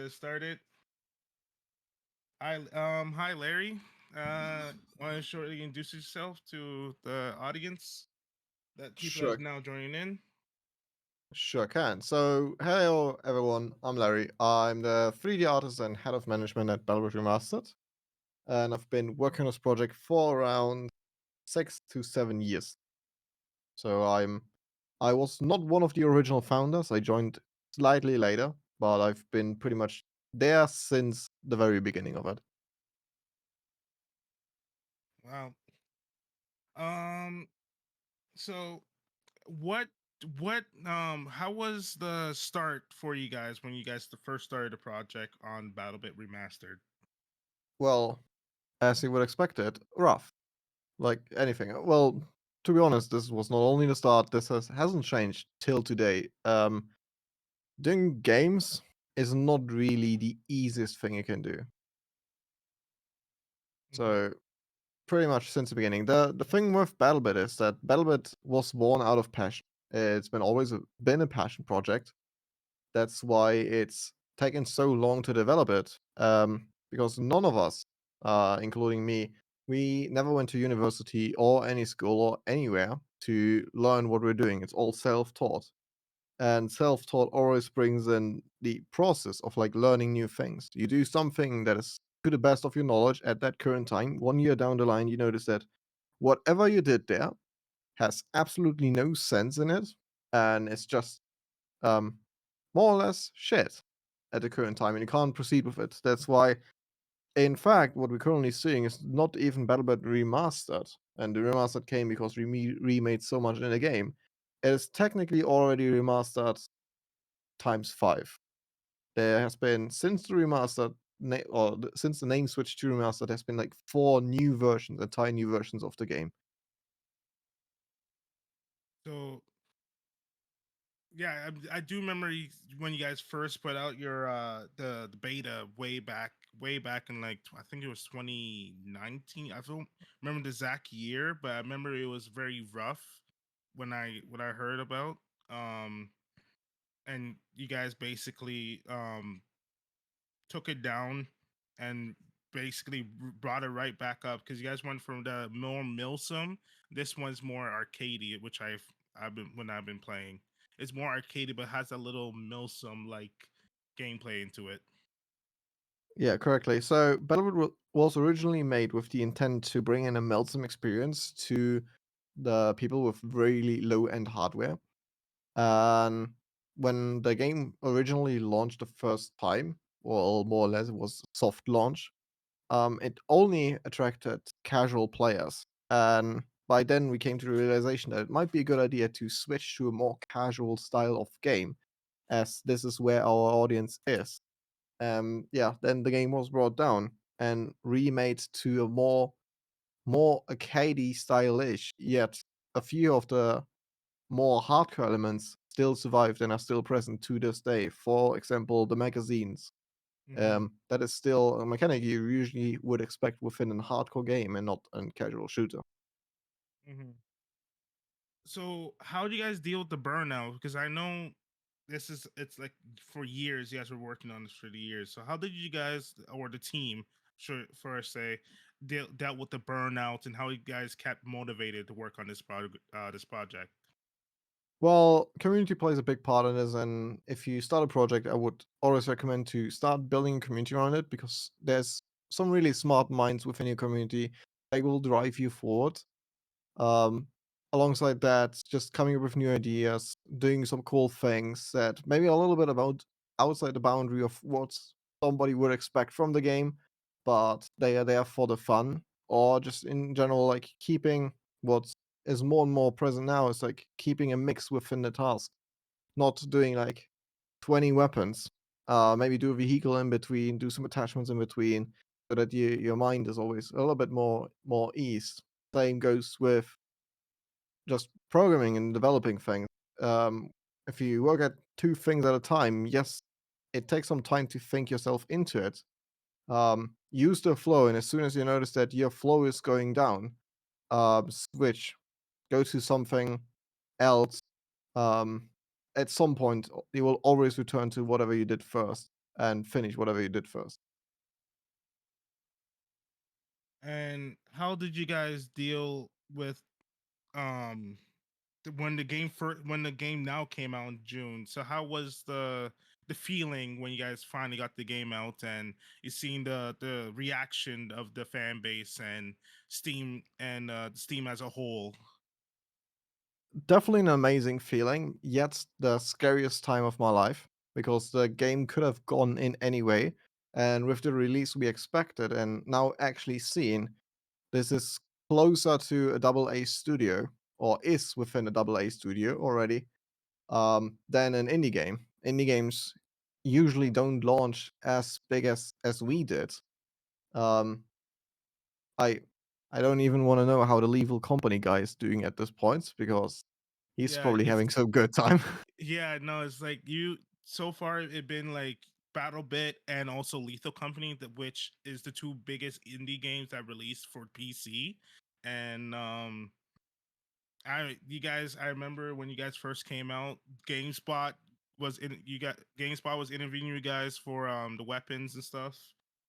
get started. Hi Larry. Want to shortly introduce yourself to the audience that people that Sure, are now joining in? sure can. So, hello everyone. I'm Larry. I'm the 3D artist and head of management at BattleBit Remastered, and I've been working on this project for around 6 to 7 years. So I was not one of the original founders. I joined slightly later, but I've been pretty much there since the very beginning of it. Wow. Um. So what how was the start for you guys when you guys first started the project on BattleBit Remastered? Well, as you would expect it, rough, like anything. Well, to be honest, this was not only the start. This hasn't changed till today. Doing games is not really the easiest thing you can do. Mm-hmm. So pretty much since the beginning, the thing with BattleBit is that BattleBit was born out of passion. It's been always been a passion project. That's why it's taken so long to develop it. Because none of us, including me, we never went to university or any school or anywhere to learn what we're doing. It's all self-taught. And self-taught always brings in the process of like learning new things. You do something that is to the best of your knowledge at that current time. 1 year down the line, you notice that whatever you did there has absolutely no sense in it, and it's just um, more or less shit at the current time, and you can't proceed with it. That's why, in fact, what we're currently seeing is not even BattleBit Remastered, and the remastered came because we remade so much in the game. It is technically already remastered times five. There has been since the remastered since the name switched to remastered, there's been like four new versions, entire new versions of the game. So yeah, I do remember when you guys first put out your the beta way back in like I think it was 2019. I don't remember the exact year, but I remember it was very rough when I heard about um and you guys basically took it down and basically brought it right back up because you guys went from the more milsome. This one's more arcadey, which I've been playing. It's more arcadey, but has a little milsome like gameplay into it. Yeah, correctly. So BattleBit was originally made with the intent to bring in a Meltsum experience to the people with really low end hardware. And when the game originally launched the first time, well, more or less it was soft launch, it only attracted casual players. And by then we came to the realization that it might be a good idea to switch to a more casual style of game, as this is where our audience is. Yeah, then the game was brought down and remade to a more arcadey stylish, yet a few of the more hardcore elements still survived and are still present to this day. For example, the magazines. Hmm. That is still a mechanic you usually would expect within a hardcore game and not a casual shooter. Hmm. So how do you guys deal with the burnout? Because I know it's like for years you guys were working on this for the years. So how did you guys or the team should first say dealt with the burnout and how you guys kept motivated to work on this project? Well, community plays a big part in this, and if you start a project, I would always recommend to start building a community around it because there's some really smart minds within your community that will drive you forward. Um, Alongside that, just coming up with new ideas, doing some cool things that maybe a little bit about outside the boundary of what somebody would expect from the game, but they are there for the fun, or just in general, like keeping what is more and more present now is like keeping a mix within the task, not doing like 20 weapons. Maybe do a vehicle in between, do some attachments in between, so that your mind is always a little bit more eased. Same goes with just programming and developing things. Um, if you work at two things at a time, yes, it takes some time to think yourself into it. Use the flow, and as soon as you notice that your flow is going down, switch, go to something else. Um, at some point, you will always return to whatever you did first. and finish whatever you did first. And how did you guys deal with um when the game now came out in June? So how was the feeling when you guys finally got the game out and you seen the reaction of the fan base and Steam as a whole? Definitely an amazing feeling, yet the scariest time of my life because the game could have gone in any way. And with the release we expected, and now actually seeing this is closer to a double A studio, or is within a double A studio already, than an indie game. Indie games usually don't launch as big as we did. Um, I I don't even want to know how the Lethal Company guy is doing at this point because he's Yeah, probably it's having some good time. yeah, no, it's like you so far it been like BattleBit and also Lethal Company, which is the two biggest indie games that released for PC. And I remember when you guys first came out, GameSpot GameSpot was interviewing you guys for the weapons and stuff.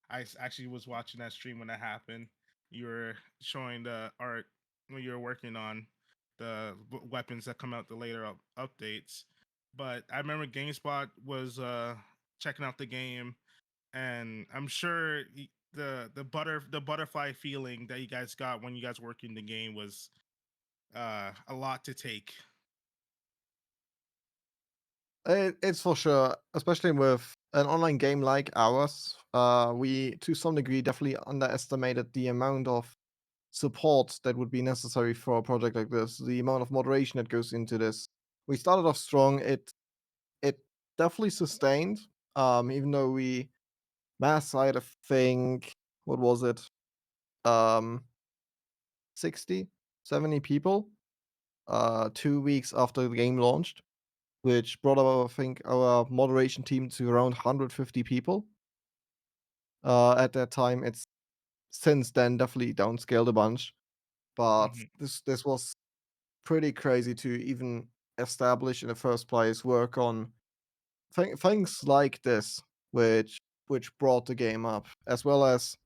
Actually was watching that stream when that happened. You were showing the art when you were working on the weapons that come out the later updates. But I remember GameSpot was checking out the game, and I'm sure the butterfly feeling that you guys got when you guys working the game was a lot to take. It's for sure, especially with an online game like ours. We, to some degree, definitely underestimated the amount of support that would be necessary for a project like this, the amount of moderation that goes into this. We started off strong. It definitely sustained, even though we mass side, I think, what was it? Um, 60, 70 people, 2 weeks after the game launched, which brought our, I think, our moderation team to around 150 people. At that time, it's since then definitely downscaled a bunch, but Mhm. this was pretty crazy to even establish in the first place. Work on things like this, which brought the game up, as well as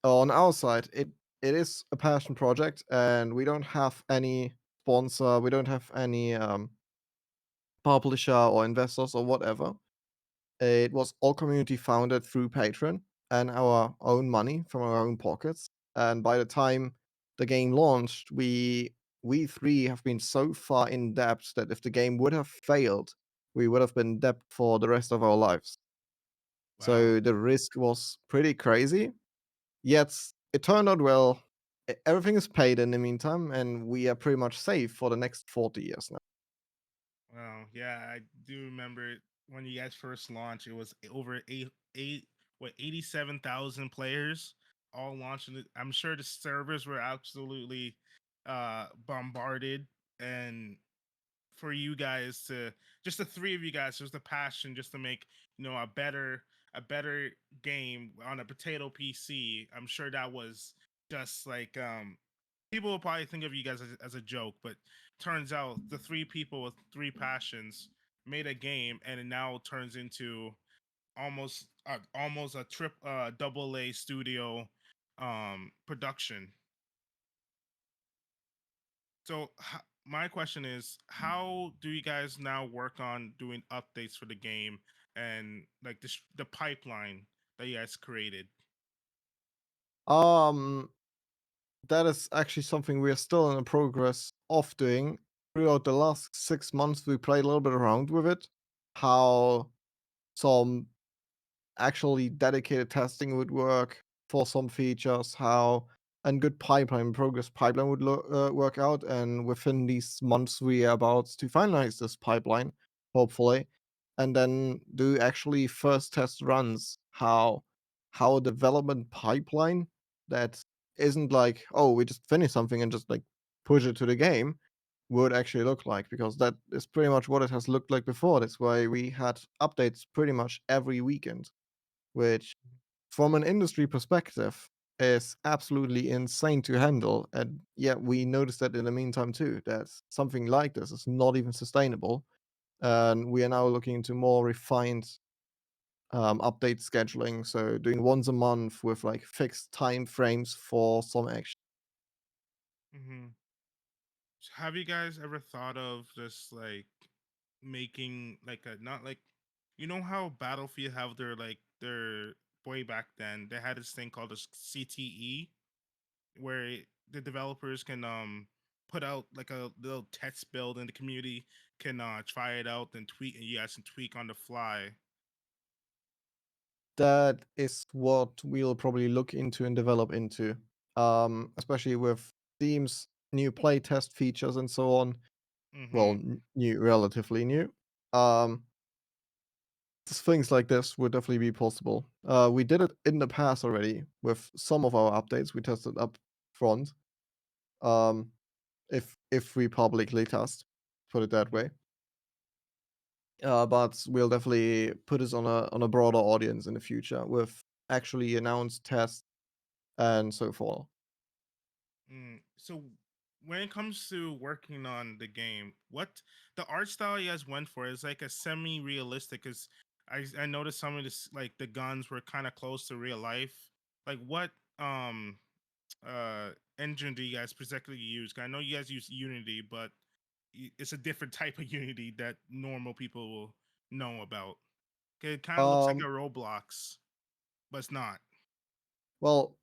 on our side, it is a passion project, and we don't have any sponsor, we don't have any publisher or investors or whatever. It was all community founded through Patreon and our own money from our own pockets. And by the time the game launched, we three have been so far in debt that if the game would have failed, we would have been in debt for the rest of our lives. Wow. So the risk was pretty crazy. Yet it turned out well. Everything is paid in the meantime, and we are pretty much safe for the next 40 years now. Wow. Yeah, I do remember when you guys first launched. It was over 87,000 players all launching it. I'm sure the servers were absolutely bombarded, and for you guys to just the three of you guys, just the passion just to make a better game on a potato PC. I'm sure that was just like people will probably think of you guys as a joke, but turns out the three people with three passions made a game, and it now turns into almost a double A studio production. So my question is, how do you guys now work on doing updates for the game and like the pipeline that you guys created? Um, that is actually something we are still in the progress of doing. Throughout the last 6 months, we played a little bit around with it. How some actually dedicated testing would work for some features, how and good pipeline progress pipeline would work out. And within these months, we are about to finalize this pipeline, hopefully, and then do actually first test runs. How a development pipeline that isn't like, oh, we just finish something and just like push it to the game would actually look like, because that is pretty much what it has looked like before. That's why we had updates pretty much every weekend, which from an industry perspective is absolutely insane to handle. And yet we noticed that in the meantime too, that something like this is not even sustainable. And we are now looking into more refined update scheduling. So doing once a month with like fixed time frames for some action. Hmm. Have you guys ever thought of just like making like a not like you know how Battlefield have their way back then they had this thing called a CTE where the developers can put out like a little test build and the community can try it out and tweak and you guys can tweak on the fly. That is what we'll probably look into and develop into, especially with Steam's new playtest features and so on. Well, Mm-hmm. new, relatively new. Um, things like this would definitely be possible. We did it in the past already with some of our updates. We tested up front. Um, if we publicly test, put it that Mm-hmm. way. But we'll definitely put this on a broader audience in the future with actually announced tests and so forth. So when it comes to working on the game, what the art style you guys went for is like a semi-realistic. Because I noticed some of this like the guns were kind of close to real life. Like what engine do you guys particularly use? 'Cause I know you guys use Unity, but it's a different type of Unity that normal people will know about. 'Kay, it kind of looks like a Um, Roblox, but it's not. well,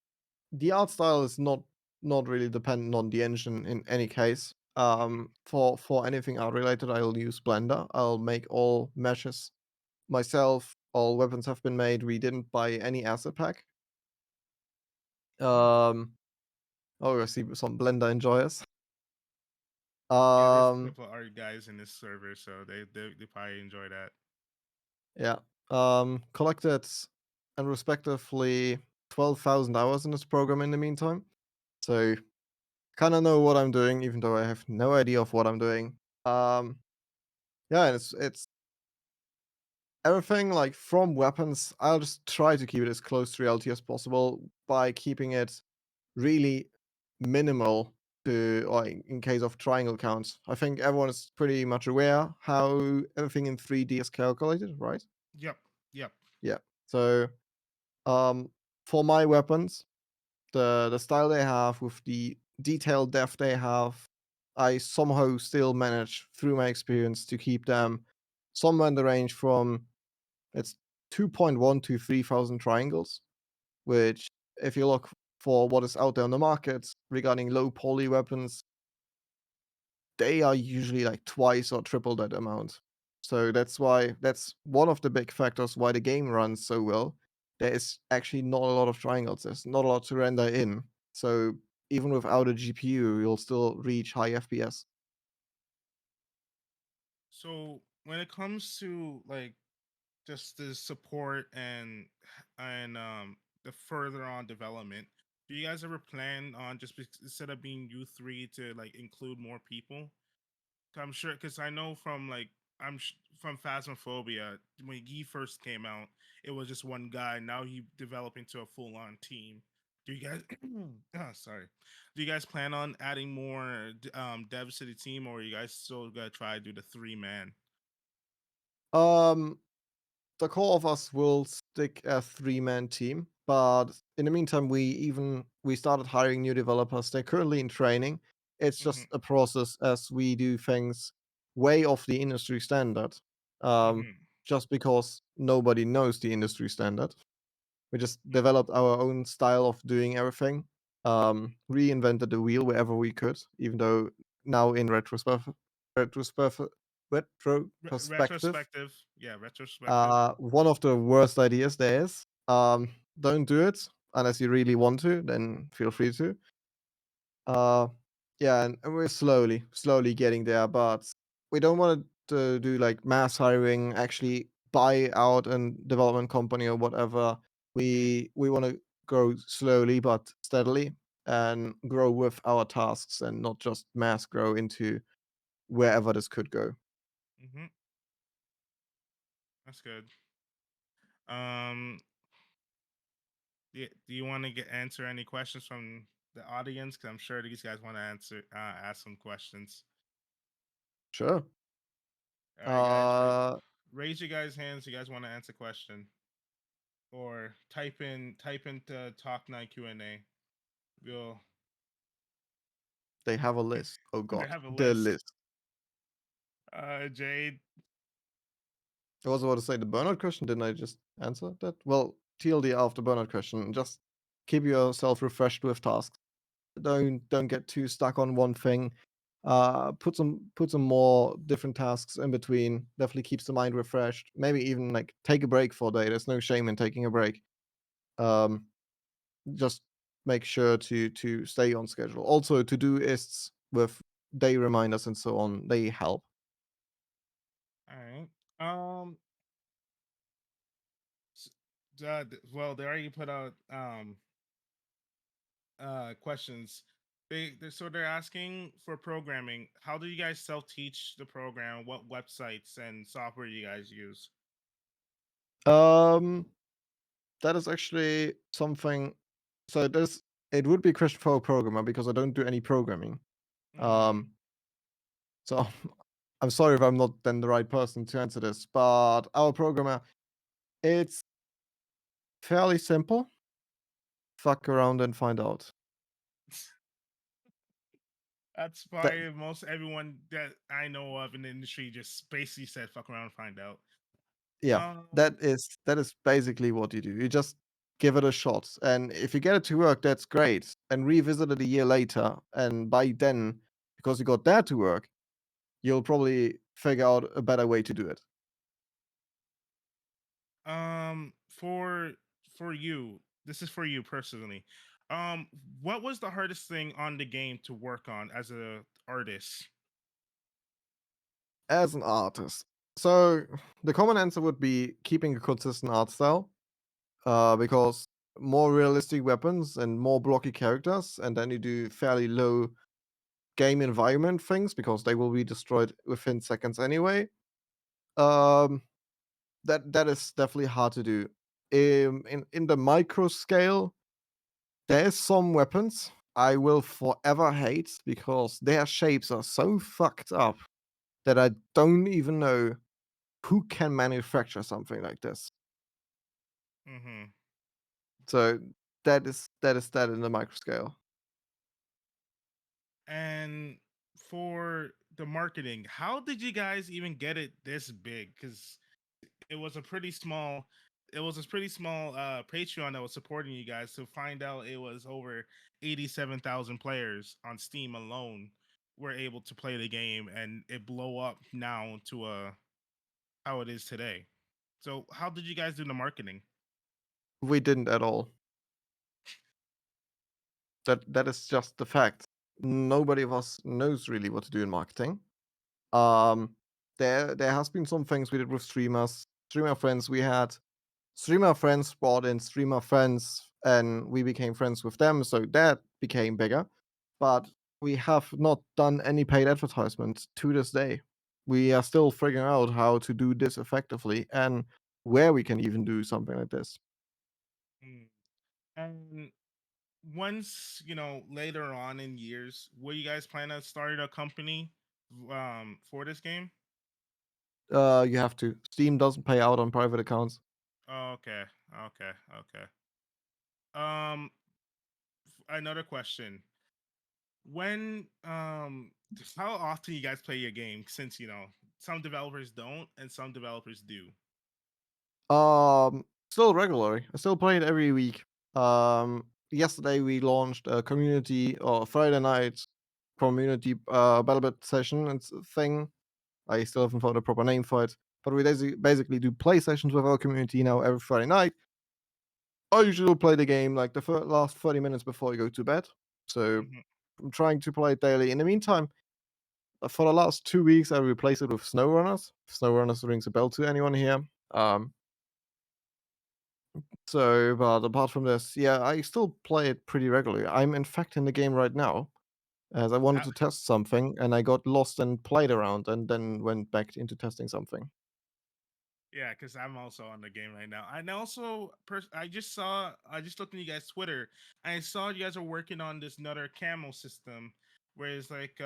the art style is not really dependent on the engine in any case. Hmm. For anything art related, I'll use Blender. I'll make all meshes myself. All weapons have been made. We didn't buy any asset pack. Oh, Um, oh, I see some Blender enjoyers. yeah, there's a Um, couple of art guys in this server, so they probably enjoy that. yeah. Collected and respectively 12,000 hours in this program in the meantime. So kind of know what I'm doing, even though I have no idea of what I'm doing. Um, yeah, and it's everything like from weapons. I'll just try to keep it as close to reality as possible by keeping it really minimal to, or in case of triangle counts. I think everyone is pretty much aware how everything in 3D is calculated, right? Yep, yep. Yeah. So um, for my weapons, the style they have with the detailed depth they have, I somehow still manage through my experience to keep them somewhere in the range from it's 2.1 to 3,000 triangles, which if you look for what is out there on the market regarding low poly weapons, they are usually like twice or triple that amount. So that's one of the big factors why the game runs so well. There is actually not a lot of triangles. There's not a lot to render in. So even without a GPU, you'll still reach high FPS. So when it comes to like just the support and the further on development, do you guys ever plan on just instead of being you three to like include more people? 'Cause I'm sure because I know from like from Phasmophobia when he first came out, it was just one guy. Now he developed into a full on team. Do you guys? Sorry. Do you guys plan on adding more devs to the team, or are you guys still gonna try to do the 3 man? Um, the core of us will stick a three-man team, but in the meantime, we started hiring new developers. They're currently in training. It's just Hmm. a process as we do things way off the industry standard. Um, Hmm. just because nobody knows the industry standard. We just Hmm. developed our own style of doing everything. Reinvented the wheel wherever we could, even though now in retrospective, retro perspective, Retrospective, yeah, retrospective. one of the worst ideas there is. Don't do it unless you really want to. Then feel free to. Uh, yeah, and we're slowly getting there, but we don't want to do like mass hiring. Actually, buy out a development company or whatever. Hmm. We want to grow slowly but steadily and grow with our tasks and not just mass grow into wherever this could go. Hmm. That's good. Um, do you want to get answer any questions from the audience? Because I'm sure these guys want to ask some questions. Sure. All right, guys, Uh, raise your guys' hands. You guys want to answer question? or type into Talk Night Q&A. We'll They have a list. Oh they god, have a the list. list. Jade. I was about to say the burnout question. Didn't I just answer that? Well, TLD after burnout question. Just keep yourself refreshed with tasks. Don't get too stuck on one thing. Put some more different tasks in between. Definitely keeps the mind refreshed. Maybe even like take a break for a day. There's no shame in taking a break. Um, just make sure to stay on schedule. Also, to-do-ists with day reminders and so on, they help. All right. s- well, they already put out questions. They're asking for programming. How do you guys self teach the program? What websites and software you guys use? Um, that is actually something. So there's it would be a question for a programmer because I don't do any programming. Mm-hmm. Um, so I'm sorry if I'm not then the right person to answer this, but our programmer, it's fairly simple. Fuck around and find out. That's That why most everyone that I know of in the industry just basically said fuck around and find out. yeah, that Um is that is basically what you do. You just give it a shot, and if you get it to work, that's great. And revisit it a year later, and by then, because you got that to work, you'll probably figure out a better way to do it. um for for you, this is for you personally. Um what was the hardest thing on the game to work on as a artist? As an artist, so the common answer would be keeping a consistent art style, because more realistic weapons and more blocky characters, and then you do fairly low game environment things because they will be destroyed within seconds anyway. Um, that is definitely hard to do. In the micro scale, there's some weapons I will forever hate because their shapes are so fucked up that I don't even know who can manufacture something like this. Mm-hmm. So that is that in the micro scale. And for the marketing, how did you guys even get it this big? Because it was a pretty small Patreon that was supporting you guys. To find out it was over 87,000 players on Steam alone were able to play the game, and it blow up now to how it is today. So how did you guys do the marketing? We didn't at all. That is just the fact. Nobody of us knows really what to do in marketing. Um, there has been some things we did with streamer friends. We had streamer friends brought in streamer friends, and we became friends with them. So that became bigger. But we have not done any paid advertisements to this day. We are still figuring out how to do this effectively and where we can even do something like this. Mm. And once, later on in years, will you guys plan on starting a company for this game? You have to. Steam doesn't pay out on private accounts. Oh, okay, okay, okay. Um, Another question: When how often you guys play your game? Since some developers don't and some developers do. Still regularly. I still play it every week. Yesterday we launched a community or Friday night community BattleBit session and thing. I still haven't found a proper name for it, but we basically do play sessions with our community now every Friday night. I usually will play the game like the last 30 minutes before I go to bed. So Hmm. I'm trying to play it daily. In the meantime, for the last 2 weeks, I replaced it with SnowRunners. SnowRunners rings a bell to anyone here. Um, but apart from this, yeah, I still play it pretty regularly. I'm in fact in the game right now, as I wanted I, to test something, and I got lost and played around, and then went back into testing something. yeah, because I'm also on the game right now. And also, I just looked at you guys' Twitter. And I saw you guys are working on this another camo system, where it's like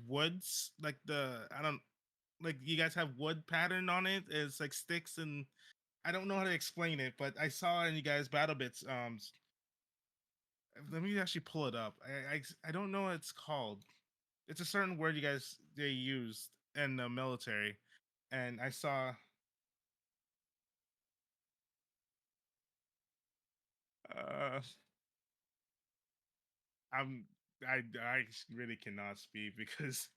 woods, like the I don't like you guys have wood pattern on it. It's like sticks and I don't know how to explain it, but I saw in you guys BattleBits. Let me actually pull it up. I don't know what it's called. It's a certain word you guys they used in the military, and I saw. Uh, I'm I really cannot speak because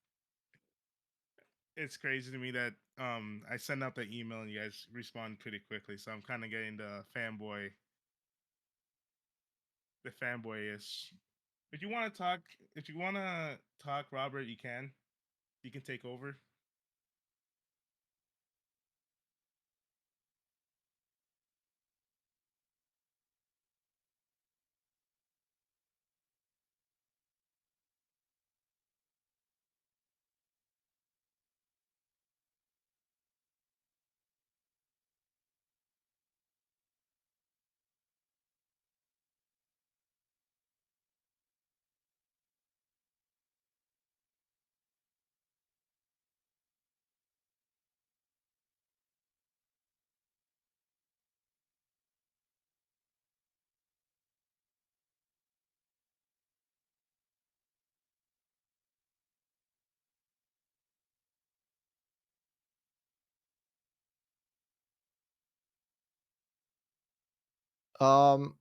it's crazy to me that I send out the email and you guys respond pretty quickly. So I'm kind of getting the fanboy ish. If you want to talk, if you want to talk, Robert, you can. You can take over.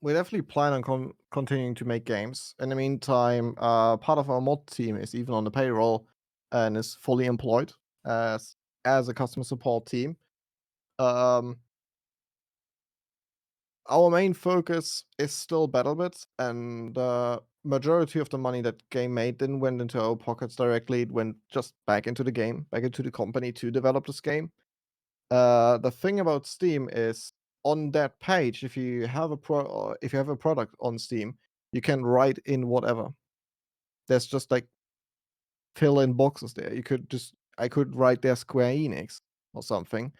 We definitely plan on continuing to make games. In the meantime, part of our mod team is even on the payroll and is fully employed as as a customer support team. Um, our main focus is still BattleBit, and the majority of the money that game made didn't went into our pockets directly. It went just back into the game, back into the company to develop this game. The thing about Steam is on that page, if you have a or if you have a product on Steam, you can write in whatever. There's just like fill in boxes there. You could just I could write there Square Enix or something.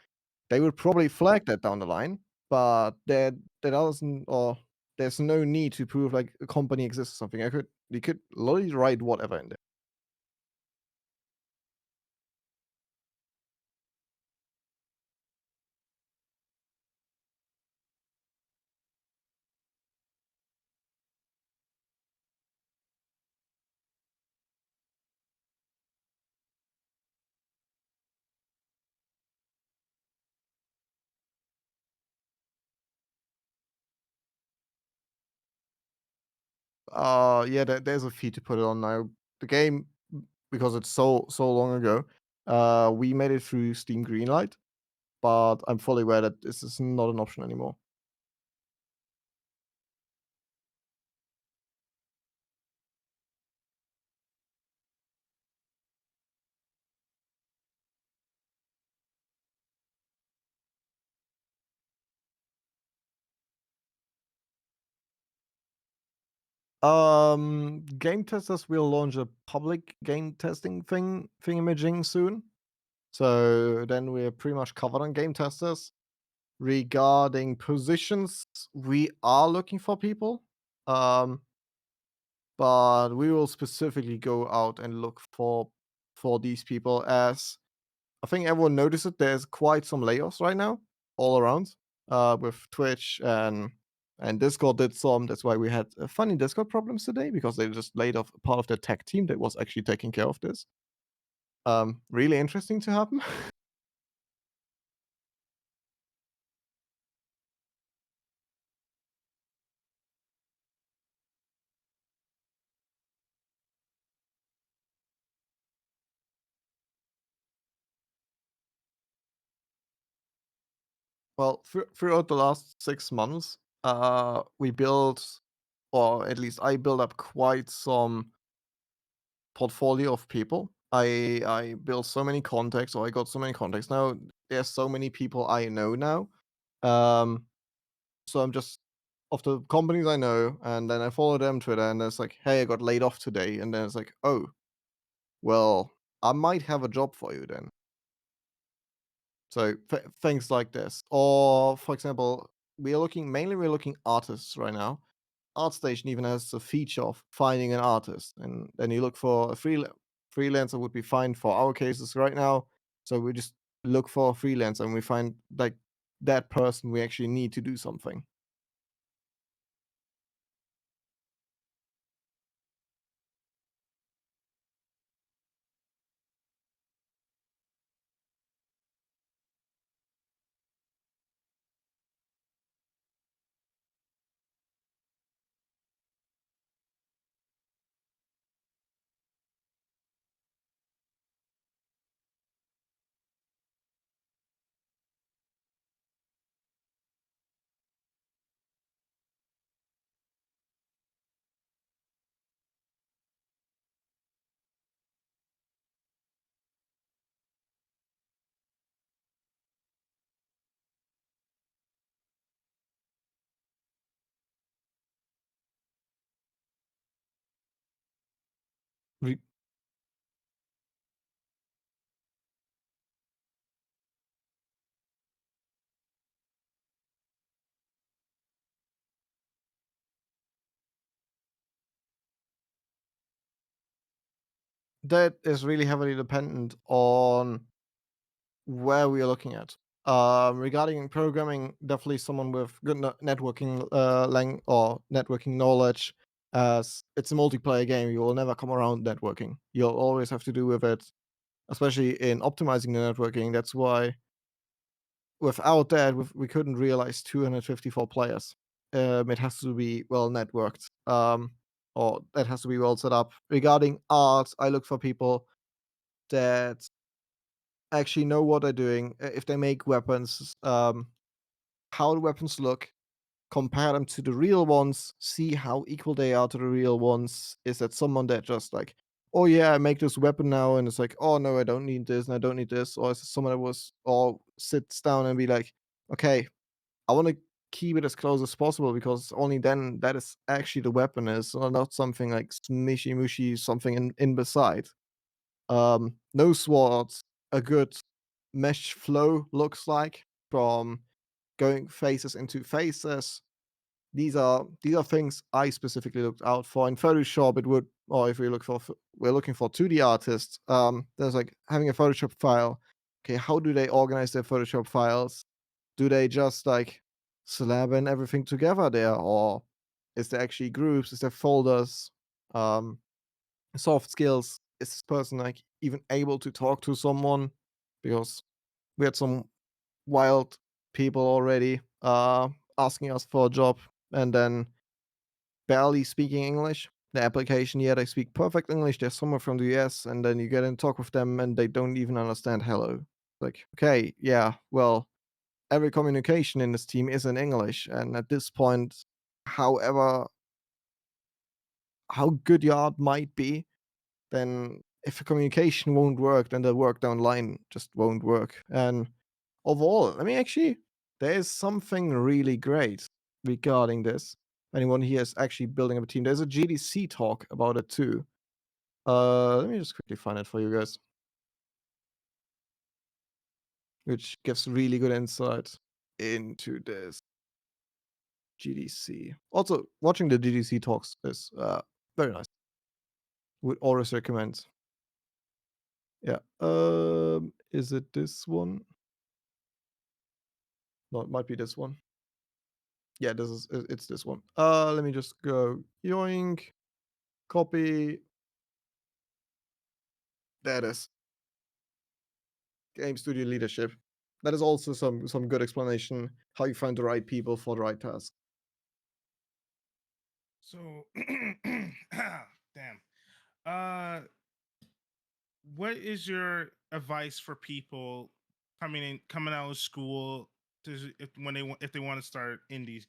They would probably flag that down the line, but that doesn't or there's no need to prove like a company exists or something. You could literally write whatever in there. Yeah, there's a fee to put it on now. The game, because it's so long ago, we made it through Steam Greenlight, but I'm fully aware that this is not an option anymore. Game testers will launch a public game testing imaging soon. So then we're pretty much covered on game testers. Regarding positions, we are looking for people. Um, but we will specifically go out and look for these people as I think everyone noticed it. There's quite some layoffs right now all around with Twitch and Discord did some. That's why we had funny Discord problems today because they just laid off part of their tech team that was actually taking care of this. Really interesting to happen. Well, throughout the last 6 months, we built, or at least I built up quite some portfolio of people. I built so many contacts, or I got so many contacts. Now there's so many people I know now. Um, so I'm just of the companies I know, and then I follow them Twitter, and it's like, hey, I got laid off today, and then it's like, oh, well, I might have a job for you then. So things like this, or for example, we're looking artists right now. ArtStation even has a feature of finding an artist, and then you look for a freelancer would be fine for our cases right now. So we just look for a freelancer, and we find like that person we actually need to do something. We, that is really heavily dependent on where we are looking at. Regarding programming, definitely someone with good networking or networking knowledge. As it's a multiplayer game, you will never come around networking. You'll always have to do with it, especially in optimizing the networking. That's why without that, we couldn't realize 254 players. It has to be well networked, or that has to be well set up. Regarding art, I look for people that actually know what they're doing. If they make weapons, how the weapons look, compare them to the real ones, see how equal they are to the real ones. Is that someone that just like, oh yeah, I make this weapon now, and it's like, oh no, I don't need this and I don't need this, or is it someone that was or sits down and be like, okay, I want to keep it as close as possible because only then that is actually the weapon is, or not something like smishy mushy, something in beside. Knows what a good mesh flow looks like from going faces into faces. These are things I specifically looked out for. In Photoshop, it would, or if we look for, we're looking for 2D artists. There's like having a Photoshop file. Okay, how do they organize their Photoshop files? Do they just like slab in everything together there, or is there actually groups? Is there folders? Um, Soft skills. Is this person like even able to talk to someone? Because we had some wild people already asking us for a job and then barely speaking English. The application, yeah, they speak perfect English. They're somewhere from the US, and then you get in talk with them and they don't even understand hello. Like, okay, yeah, well, every communication in this team is in English. And at this point, however, how good your art might be, then if the communication won't work, then the work down line just won't work. And overall, I mean, actually, there is something really great regarding this. Anyone here is actually building up a team. There's a GDC talk about it too. Let me just quickly find it for you guys, which gives really good insight into this GDC. Also, watching the GDC talks is very nice. Would always recommend. Yeah. Is it this one? No, it might be this one. Yeah, it's this one. Let me just go yoink, copy. That is game studio leadership. That is also some good explanation how you find the right people for the right task. So, damn. Uh, what is your advice for people coming out of school if they want to start indies,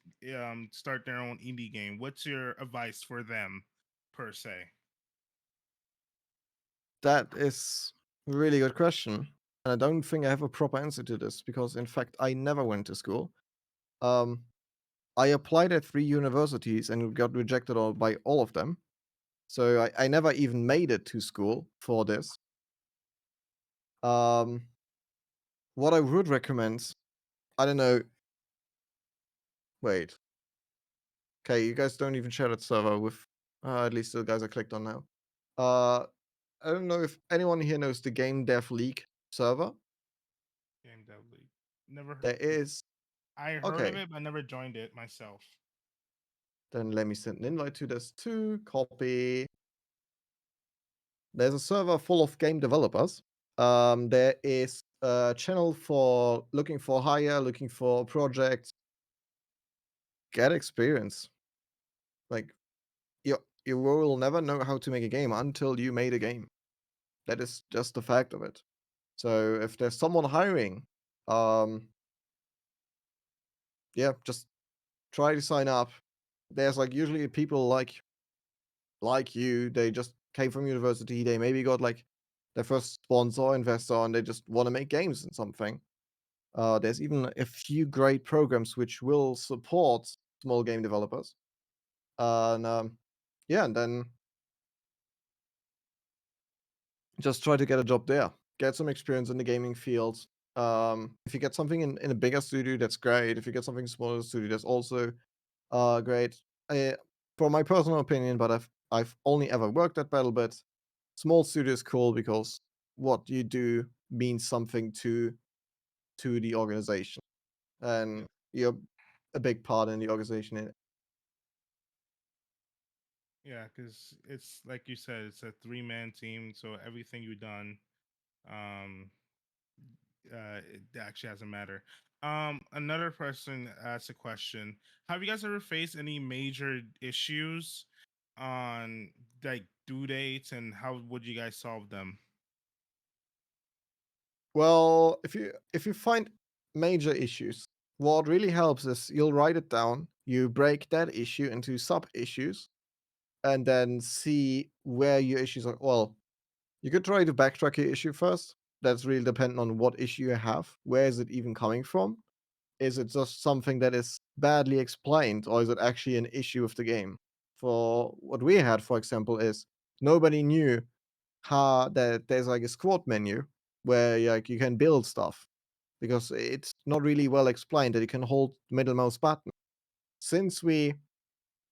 start their own indie game? What's your advice for them per se? That is a really good question. And I don't think I have a proper answer to this because in fact I never went to school. Um I applied at 3 universities and got rejected by all of them. So I never even made it to school for this. Um what I would recommend, I don't know, wait. Okay, you guys don't even share that server with at least the guys I clicked on now. Uh I don't know if anyone here knows the Game Dev League server. Game Dev League. Never heard. There is. I heard of Okay, it, but I never joined it myself. then let me send an invite to this too. Copy. There's a server full of game developers. There is a channel for looking for hire, looking for projects, get experience. Like you will never know how to make a game until you made a game. That is just the fact of it. So if there's someone hiring, um, yeah, just try to sign up. There's like usually people like you, they just came from university, they maybe got like their first sponsor or investor and they just want to make games and something. There's even a few great programs which will support small game developers. And yeah, and then just try to get a job there. Get some experience in the gaming field. If you get something in a bigger studio, that's great. If you get something smaller studio, that's also great. For my personal opinion, but I've only ever worked at BattleBit. Small studio is cool because what you do means something to the organization, Yeah, and you're a big part in the organization. yeah, because it's like you said, it's a three-man team, so everything you've done, um, it actually doesn't matter. Another person asked a question: have you guys ever faced any major issues on like due dates, and how would you guys solve them? Well, if you find major issues, what really helps is you'll write it down. You break that issue into sub issues, and then see where your issues are. Well, you could try to backtrack your issue first. That's really dependent on what issue you have. Where is it even coming from? Is it just something that is badly explained, or is it actually an issue of the game? For what we had, for example, is nobody knew how that there's like a squad menu where like you can build stuff because it's not really well explained that you can hold the middle mouse button. Since we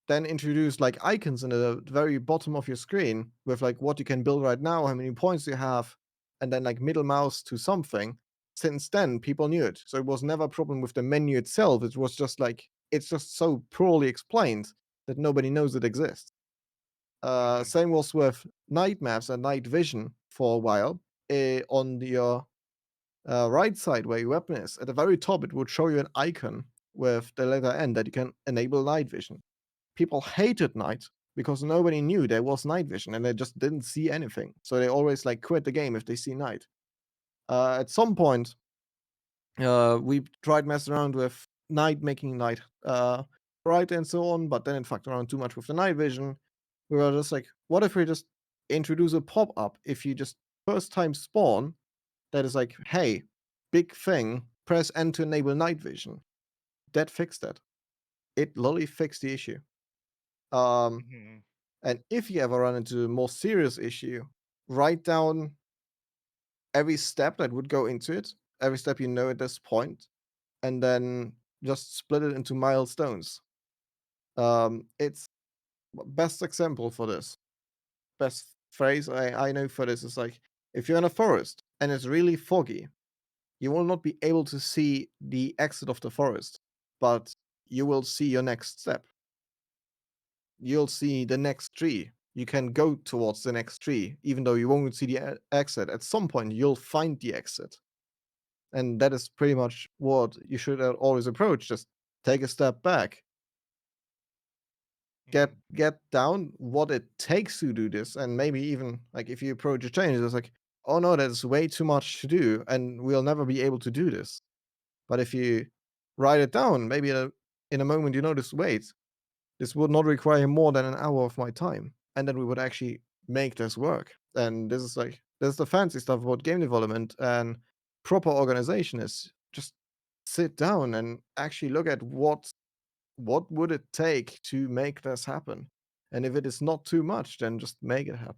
then introduce like icons in the very bottom of your screen with like what you can build right now, how many points you have, and then like middle mouse to something. Since then, people knew it. So it was never a problem with the menu itself. It was just like it's just so poorly explained that nobody knows it exists. Hmm. Same was with night maps and night vision for a while. On your right side where your weapon is, at the very top, it would show you an icon with the letter N that you can enable night vision. People hated night because nobody knew there was night vision and they just didn't see anything. So they always like quit the game if they see night. At some point, we tried messing around with night, making night bright and so on, but then it fucked around too much with the night vision. We were just like, what if we just introduce a pop up if you just first time spawn that is like, hey, big thing, press N to enable night vision. That fixed that. It literally fixed the issue. Um, Hmm. And if you ever run into a more serious issue, write down every step that would go into it, every step you know at this point, and then just split it into milestones. It's best example for this. Best phrase I know for this is like if you're in a forest and it's really foggy, you will not be able to see the exit of the forest, but you will see your next step. You'll see the next tree. You can go towards the next tree, even though you won't see the exit. At some point, you'll find the exit. And that is pretty much what you should always approach. Just take a step back, Hmm. get down what it takes to do this, and maybe even like if you approach a change, it's like, oh no, that's way too much to do, and we'll never be able to do this. But if you write it down, maybe in a moment you notice, wait, this would not require more than an hour of my time, and then we would actually make this work. And this is the fancy stuff about game development and proper organization is just sit down and actually look at what would it take to make this happen. And if it is not too much, then just make it happen.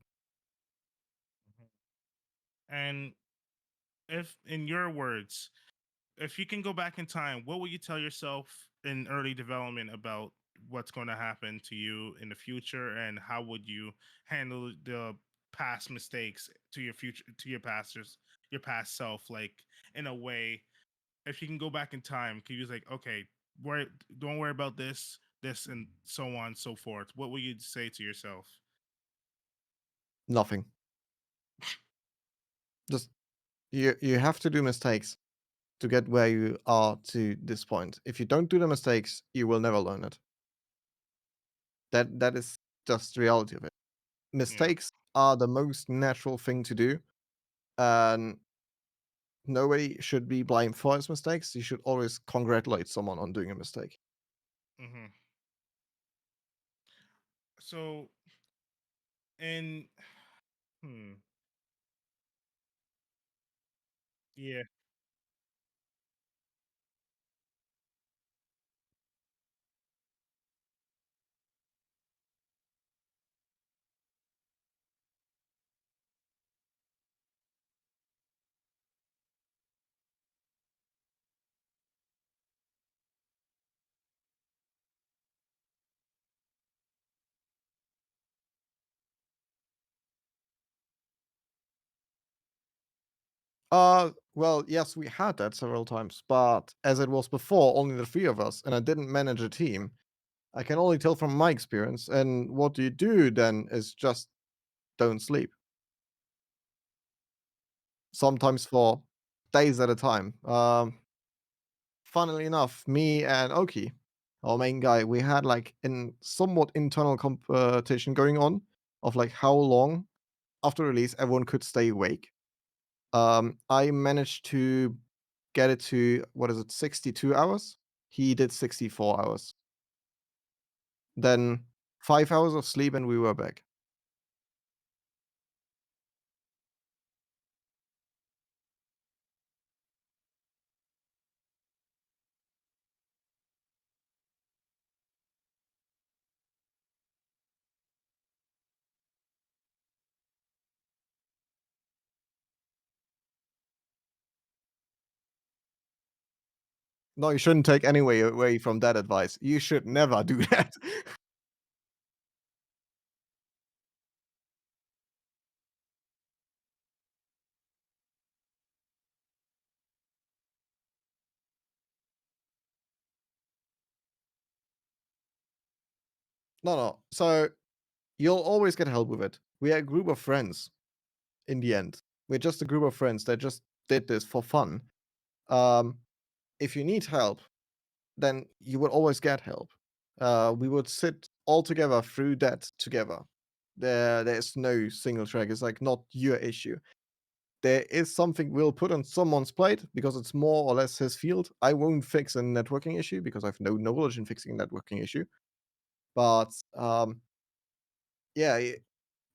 And if, in your words, if you can go back in time, what would you tell yourself in early development about what's going to happen to you in the future, and how would you handle the past mistakes to your future, to your past self, like in a way? if you can go back in time, could you like, okay, worry, don't worry about this, and so on and so forth. What would you say to yourself? Nothing. Just you have to do mistakes to get where you are to this point. If you don't do the mistakes, you will never learn it. That is just the reality of it. Yeah. Mistakes are the most natural thing to do, and nobody should be blamed for his mistakes. You should always congratulate someone on doing a mistake. Hmm. So, and hmm, yeah. Well, yes, we had that several times, but as it was before, only the three of us, and I didn't manage a team. I can only tell from my experience. And what you do then is just don't sleep. Sometimes for days at a time. Funnily enough, me and Oki, our main guy, we had like in somewhat internal competition going on of like how long after release everyone could stay awake. I managed to get it to what is it, 62 hours? He did 64 hours. Then 5 hours of sleep and we were back. No, you shouldn't take any way away from that advice. You should never do that. No, no. So you'll always get help with it. We are a group of friends in the end. We're just a group of friends that just did this for fun. Um, if you need help, then you will always get help. We would sit all together through that together. There's no single track. It's like not your issue. There is something we'll put on someone's plate because it's more or less his field. I won't fix a networking issue because I have no knowledge in fixing a networking issue. But yeah,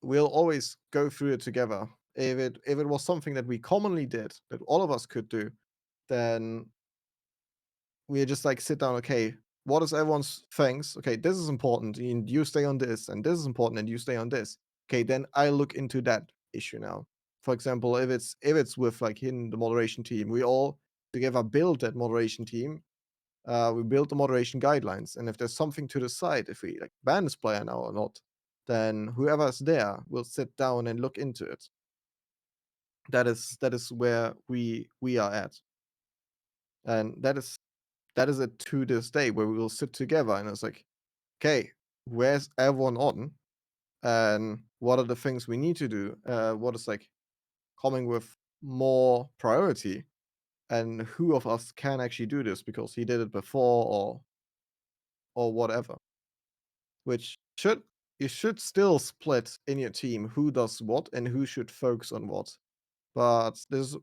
we'll always go through it together. If it was something that we commonly did that all of us could do, then we just like sit down. Okay, what is everyone's things? Okay, this is important, and you stay on this, and this is important, and you stay on this. Okay, then I look into that issue now. For example, if it's with like in the moderation team, we all together build that moderation team. We build the moderation guidelines, and if there's something to decide if we like ban this player now or not, then whoever's there will sit down and look into it. That is where we are at, and that is it to this day where we will sit together and it's like, okay, where's everyone on, and what are the things we need to do? What is like coming with more priority, and who of us can actually do this because he did it before or whatever. Which should you should still split in your team who does what and who should focus on what. But this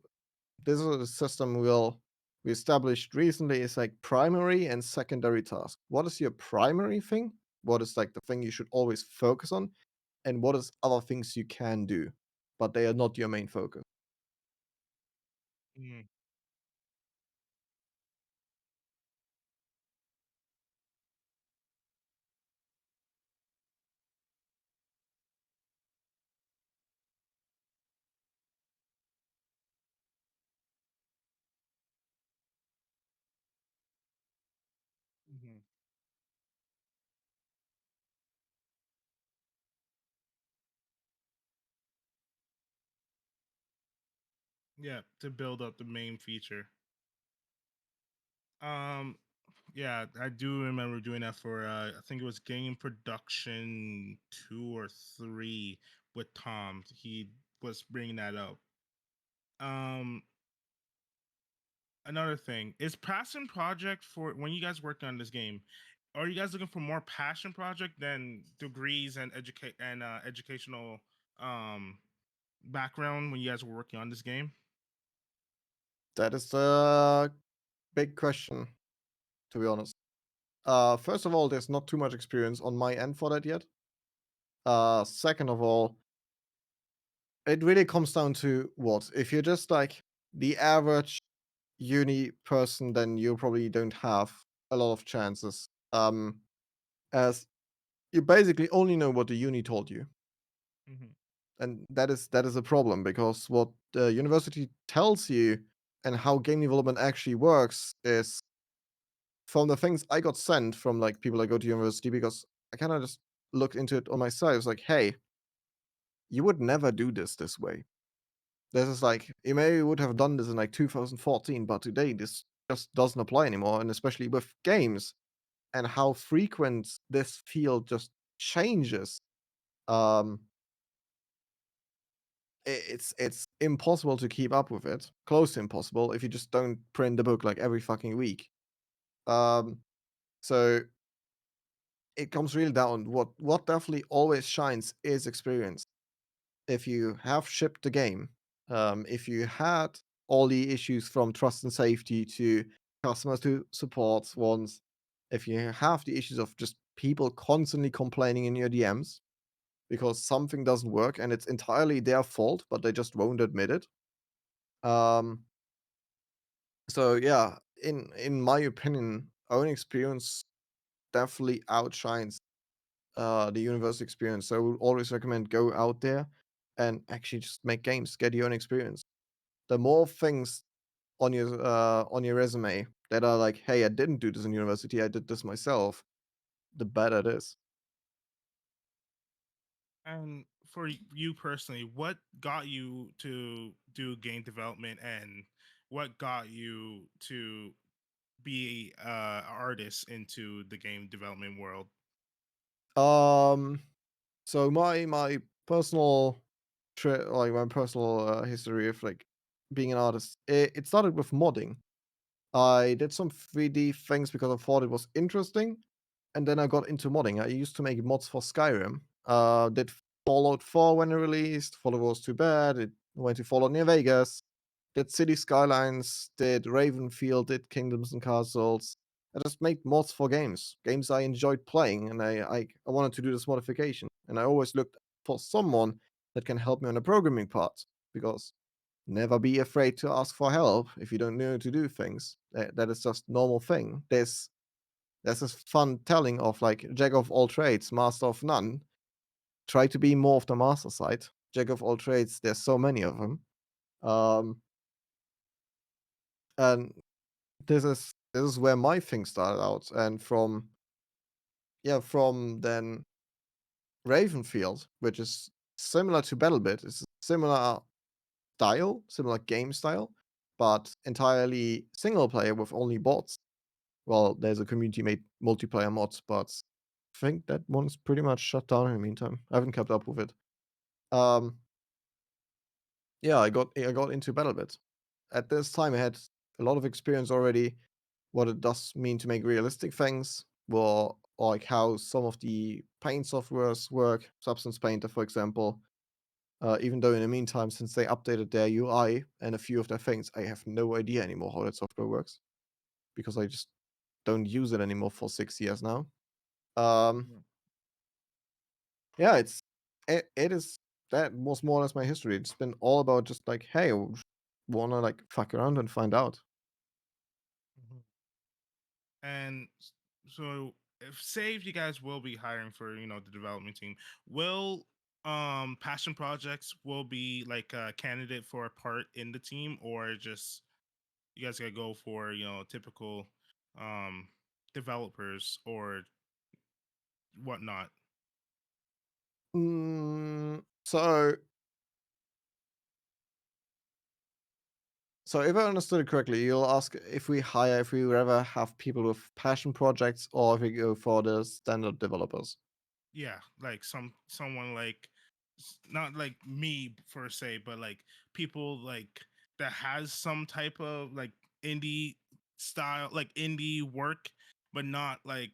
is a system we established recently. Is like primary and secondary task. What is your primary thing? What is like the thing you should always focus on? And what is other things you can do, but they are not your main focus. Mm-hmm. Mm-hmm. Yeah, to build up the main feature. Um, yeah, I do remember doing that for I think it was game production 2 or 3 with Tom. He was bringing that up. Um, Another thing is passion project for when you guys worked on this game. Are you guys looking for more passion project than degrees and educational um background when you guys were working on this game? That is the big question, to be honest. First of all, there's not too much experience on my end for that yet. Second of all, it really comes down to what? If you're just like the average uni person, then you probably don't have a lot of chances. As you basically only know what the uni told you. Hmm. And that is a problem because what the university tells you and how game development actually works is from the things I got sent from like people that go to university because I kind of just looked into it on myself. It's like, hey, you would never do this way. This is like you may would have done this in like 2014, but today this just doesn't apply anymore. And especially with games and how frequent this field just changes. Um, it's impossible to keep up with it. Close to impossible if you just don't print the book like every fucking week. Um, so it comes really down. What definitely always shines is experience. If you have shipped the game, if you had all the issues from trust and safety to customers to support ones, if you have the issues of just people constantly complaining in your DMs because something doesn't work and it's entirely their fault, but they just won't admit it. Um, so yeah, in my opinion, own experience definitely outshines the university experience. So I would always recommend go out there and actually just make games, get your own experience. The more things on your resume that are like, hey, I didn't do this in university, I did this myself, the better it is. And for you personally, what got you to do game development, and what got you to be an artist into the game development world? Um, so my personal like my personal history of like being an artist, it started with modding. I did some 3D things because I thought it was interesting, and then I got into modding. I used to make mods for Skyrim. Did Fallout 4 when it released. Fallout was too bad. It went to Fallout New Vegas. Did City Skylines. Did Ravenfield. Did Kingdoms and Castles. I just made mods for games I enjoyed playing, and I wanted to do this modification. And I always looked for someone that can help me on the programming part because never be afraid to ask for help if you don't know how to do things. That is just normal thing. There's this fun telling of like jack of all trades, master of none. Try to be more of the master side. Jack of all trades. There's so many of them, um, and this is where my thing started out. And from then Ravenfield, which is similar to BattleBit, it's a similar style, similar game style, but entirely single player with only bots. Well, there's a community made multiplayer mods, but I think that one's pretty much shut down in the meantime. I haven't kept up with it. Um, yeah, I got into BattleBit. At this time, I had a lot of experience already. What it does mean to make realistic things, or like how some of the paint softwares work. Substance Painter, for example. Even though in the meantime, since they updated their UI and a few of their things, I have no idea anymore how that software works because I just don't use it anymore for 6 years now. Um, Mhm. yeah, it is that was more or less my history. It's been all about just like, hey, wanna like fuck around and find out. Mhm. And so, if say if you guys will be hiring for the development team, will passion projects will be like a candidate for a part in the team, or just you guys gotta go for typical um developers or whatnot? Mm, so So if I understood it correctly, you'll ask if we rather have people with passion projects or if we go for the standard developers. Yeah, like someone like not like me per se, but like people like that has some type of like indie style, like indie work, but not like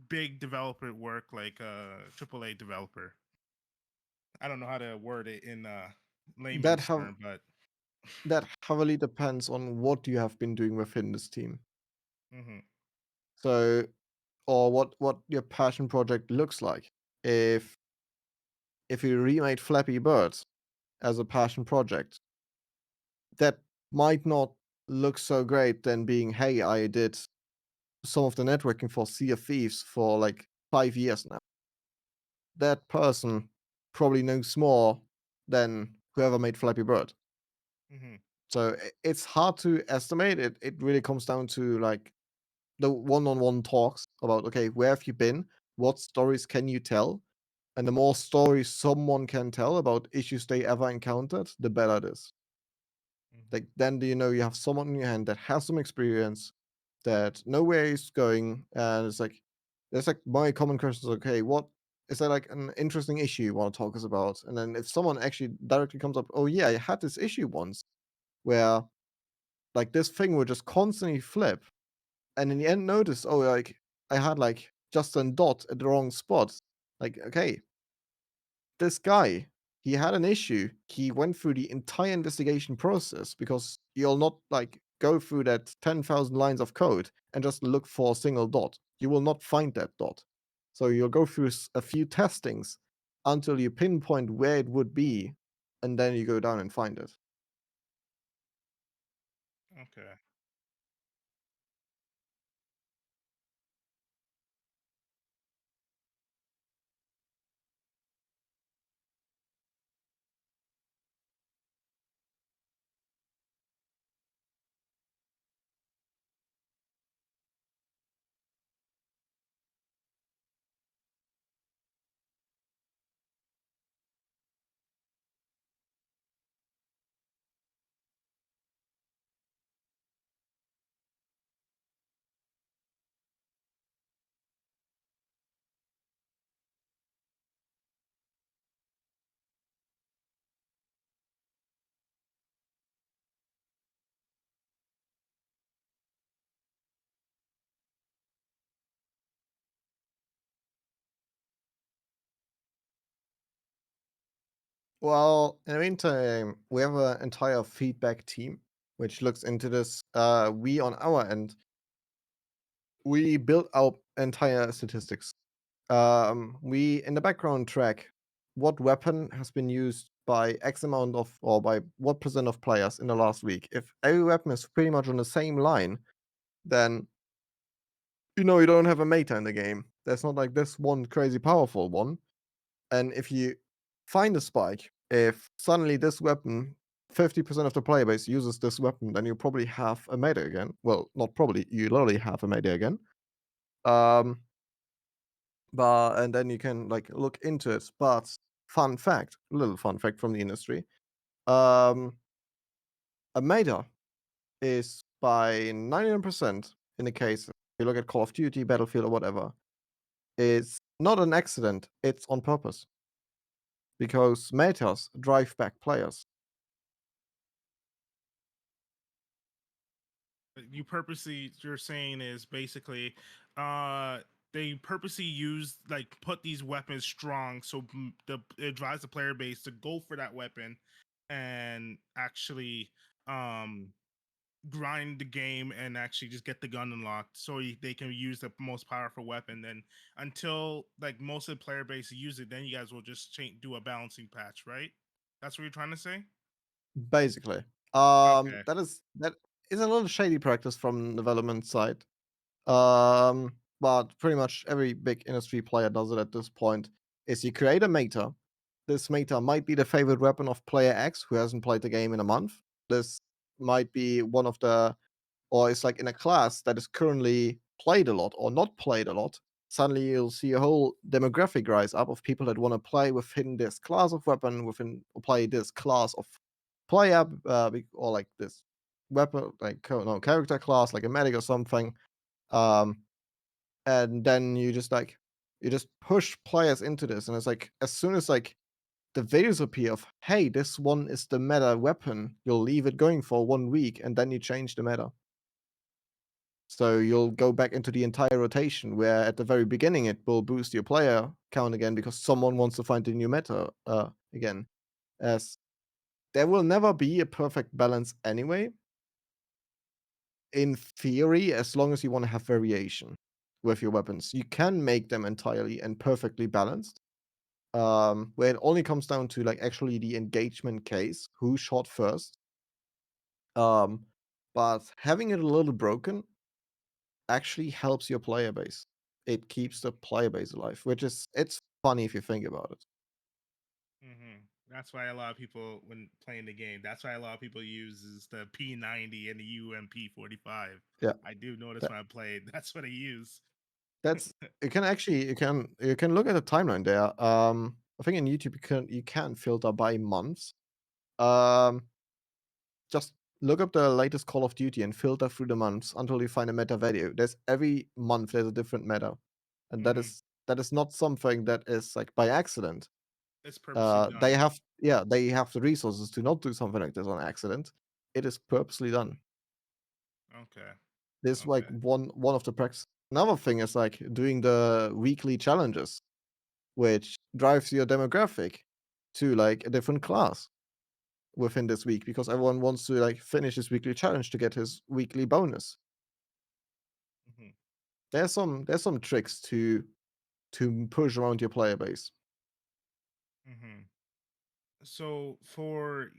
big developer work like AAA developer. I don't know how to word it in That layman's have term, but that heavily depends on what you have been doing within this team. hmm So or what your passion project looks like. If if you remade Flappy Bird as a passion project, that might not look so great than being, hey, I did some of the networking for Sea of Thieves for like 5 years now. That person probably knows more than whoever made Flappy Bird. hmm So it's hard to estimate. It really comes down to like the one-on-one talks about, okay, where have you been? What stories can you tell? And the more stories someone can tell about issues they ever encountered, the better it is. hmm Like then do you know you have someone in your hand that has some experience, that know where he's going, and it's like there's like my common question is, okay, what is there like an interesting issue you want to talk us about? And then if someone actually directly comes up, oh yeah, I had this issue once where like this thing would just constantly flip, and in the end notice, oh like I had like just a dot at the wrong spot. Like, okay, this guy, he had an issue. He went through the entire investigation process because you'll not like go through that 10,000 lines of code and just look for a single dot. You will not find that dot. So you'll go through a few testings until you pinpoint where it would be, and then you go down and find it. okay. Well, in the meantime, we have an entire feedback team which looks into this. We on our end, we built our entire statistics. We in the background track what weapon has been used by X amount of or by what percent of players in the last week. If every weapon is pretty much on the same line, then you know you don't have a meta in the game. There's not like this one crazy powerful one. And if you find a spike, if suddenly this weapon 50% of the player base uses this weapon, then you probably have a meta again. Well, not probably, you literally have a meta again. Um, but and then you can like look into it. But fun fact, little fun fact from the industry, um, a meta is by 99% in the case you look at Call of Duty, Battlefield, or whatever, is not an accident. It's on purpose because metas drive back players. You purposely, you're saying is basically uh they purposely use like put these weapons strong so it drives the player base to go for that weapon and actually um grind the game and actually just get the gun unlocked so they can use the most powerful weapon. Then until like most of the player base use it, then you guys will just do a balancing patch, right? That's what you're trying to say. Basically, Okay. that is a little shady practice from development side. But pretty much every big industry player does it at this point. Is you create a meta. This meta might be the favorite weapon of player X who hasn't played the game in a month. This might be one of the, or it's like in a class that is currently played a lot or not played a lot. Suddenly you'll see a whole demographic rise up of people that want to play within this class of weapon, within or play this class of player or like this weapon, like no character class, like a medic or something. Um, and then you just push players into this, and it's like as soon as like the videos appear of hey, this one is the meta weapon, you'll leave it going for 1 week, and then you change the meta. So you'll go back into the entire rotation where at the very beginning it will boost your player count again because someone wants to find the new meta again. As there will never be a perfect balance anyway. In theory, as long as you want to have variation with your weapons, you can make them entirely and perfectly balanced. Where it only comes down to like actually the engagement case, who shot first. Um, but having it a little broken actually helps your player base. It keeps the player base alive, which is it's funny if you think about it. That's why a lot of people, when playing the game, that's why a lot of people use is the P90 and the UMP45. Yeah, I do notice that, when I play, that's what I use. that's you can actually you can look at the timeline there. I think in YouTube you can filter by months. Um, just look up the latest Call of Duty and filter through the months until you find a meta video. There's every month there's a different meta, and Hmm. that is not something that is like by accident. It's purposely done. They have the resources to not do something like this on accident. It is purposely done. Okay. This like Okay. one of the practice. Another thing is like doing the weekly challenges, which drives your demographic to like a different class within this week because everyone wants to like finish his weekly challenge to get his weekly bonus. Hmm. There's some tricks to push around your player base. Hmm. So for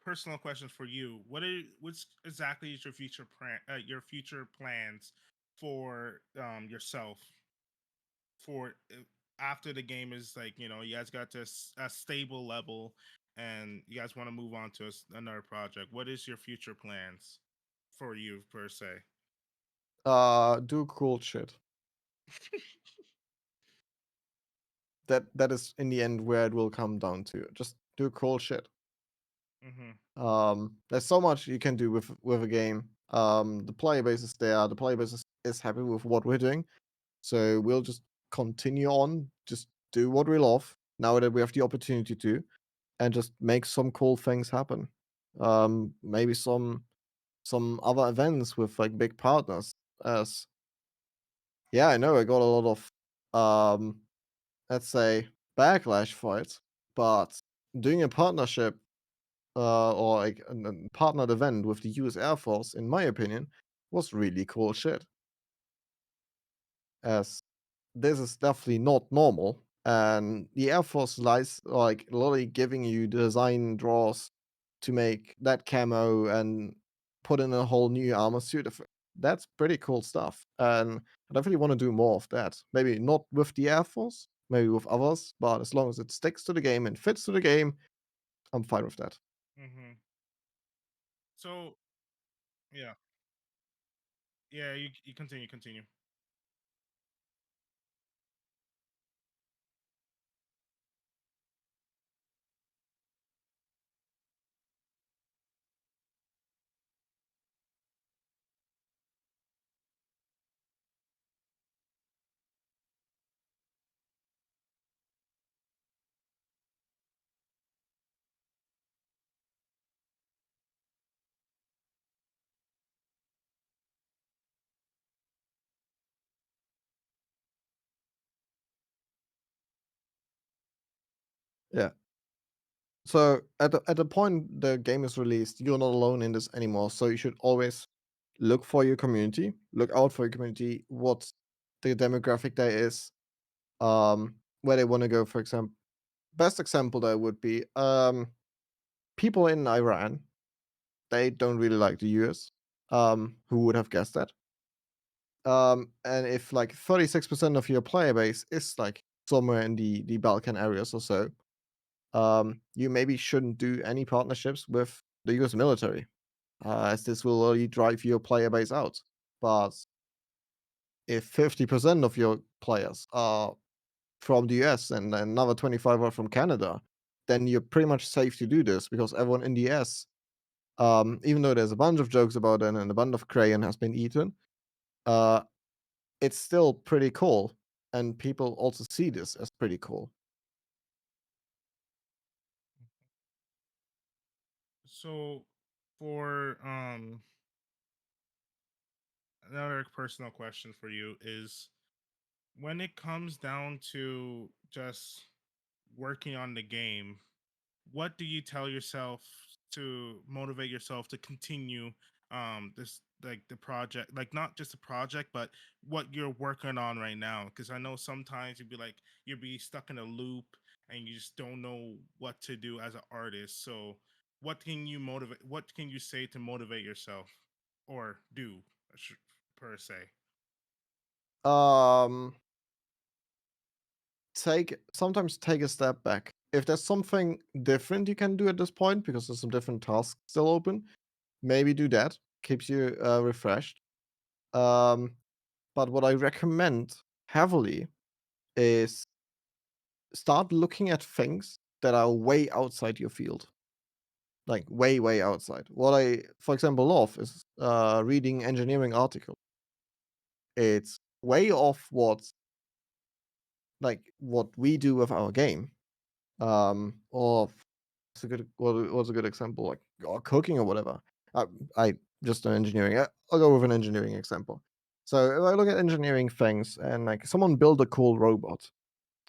personal questions for you, what's exactly is your future plan, your future plans for yourself for after the game is like, you guys got to a stable level and you guys want to move on to another project. What is your future plans for you per se? Do cool shit. That is in the end where it will come down to. Just do cool shit. Hmm. There's so much you can do with a game. The player base is there. The player base is happy with what we're doing. So we'll just continue on, just do what we love now that we have the opportunity to, and just make some cool things happen. Maybe some other events with like big partners. As yeah, I know I got a lot of let's say backlash for it, but doing a partnership or like a partnered event with the U.S. Air Force, in my opinion, was really cool shit. As this is definitely not normal, and the Air Force lies like literally giving you the design draws to make that camo and put in a whole new armor suit. That's pretty cool stuff, and I definitely want to do more of that. Maybe not with the Air Force, maybe with others, but as long as it sticks to the game and fits to the game, I'm fine with that. Hmm. So yeah, yeah, you continue. Yeah. So at the point the game is released, you're not alone in this anymore. So you should always look for your community, look out for your community, what the demographic there is, where they want to go. For example, best example there would be people in Iran. They don't really like the US. Who would have guessed that? And if like 36% of your player base is like somewhere in the Balkan areas or so, you maybe shouldn't do any partnerships with the US military, as this will only drive your player base out. But if 50% of your players are from the US and another 25 are from Canada, then you're pretty much safe to do this because everyone in the S, even though there's a bunch of jokes about it and a bunch of crayon has been eaten, uh, it's still pretty cool, and people also see this as pretty cool. So for another personal question for you is, when it comes down to just working on the game, what do you tell yourself to motivate yourself to continue this, like the project, like not just a project but what you're working on right now? Because I know sometimes you'd be like, you'll be stuck in a loop and you just don't know what to do as an artist. So what can you say to motivate yourself, or do, per se? Um, sometimes take a step back. If there's something different you can do at this point, because there's some different tasks still open, maybe do that. Keeps you refreshed. Um, but what I recommend heavily is start looking at things that are way outside your field, like way, way outside. What I, for example, love is reading engineering articles. It's way off what we do with our game. Or what's a good example, like or cooking or whatever. Uh, I just an engineering. I'll go with an engineering example. So if I look at engineering things and like someone build a cool robot,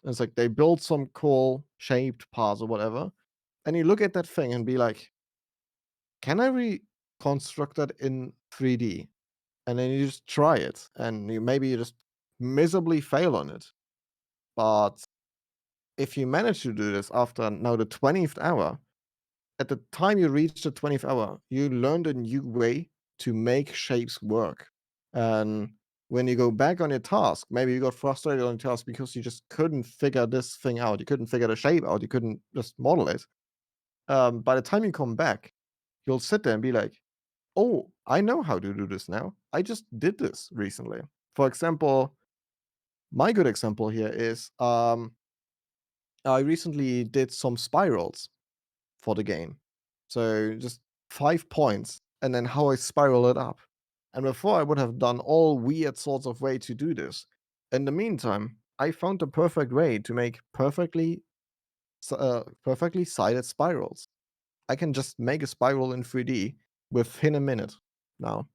it's like they build some cool shaped parts or whatever, and you look at that thing and be like, can I reconstruct that in 3D? And then you just try it, and you just miserably fail on it. But if you manage to do this after now the 20th hour, at the time you reach the 20th hour, you learned a new way to make shapes work. And when you go back on your task, maybe you got frustrated on your task because you just couldn't figure this thing out. You couldn't figure the shape out. You couldn't just model it. By the time you come back, you'll sit there and be like, oh, I know how to do this now. I just did this recently. For example, my good example here is I recently did some spirals for the game. So just 5 points, and then how I spiral it up. And before I would have done all weird sorts of way to do this. In the meantime, I found the perfect way to make perfectly sided spirals. I can just make a spiral in 3D within a minute now.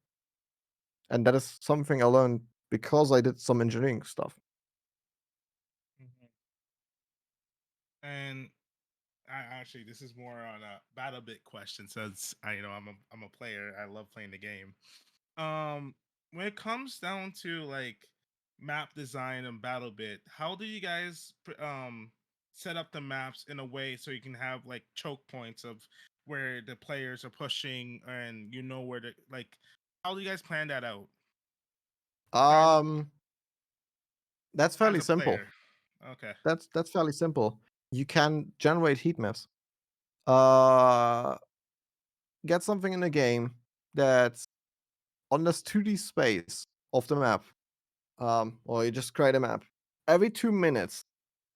And that is something I learned because I did some engineering stuff. Mhm. And actually, this is more on a BattleBit question, since I'm a player. I love playing the game. Um, when it comes down to like map design and BattleBit, how do you guys set up the maps in a way so you can have like choke points of where the players are pushing, and you know where to, like, how do you guys plan that out as Um, that's as fairly a simple. player? Okay. That's fairly simple. You can generate heat maps. Uh, get something in the game that's on this 2D space of the map, or you just create a map. Every 2 minutes,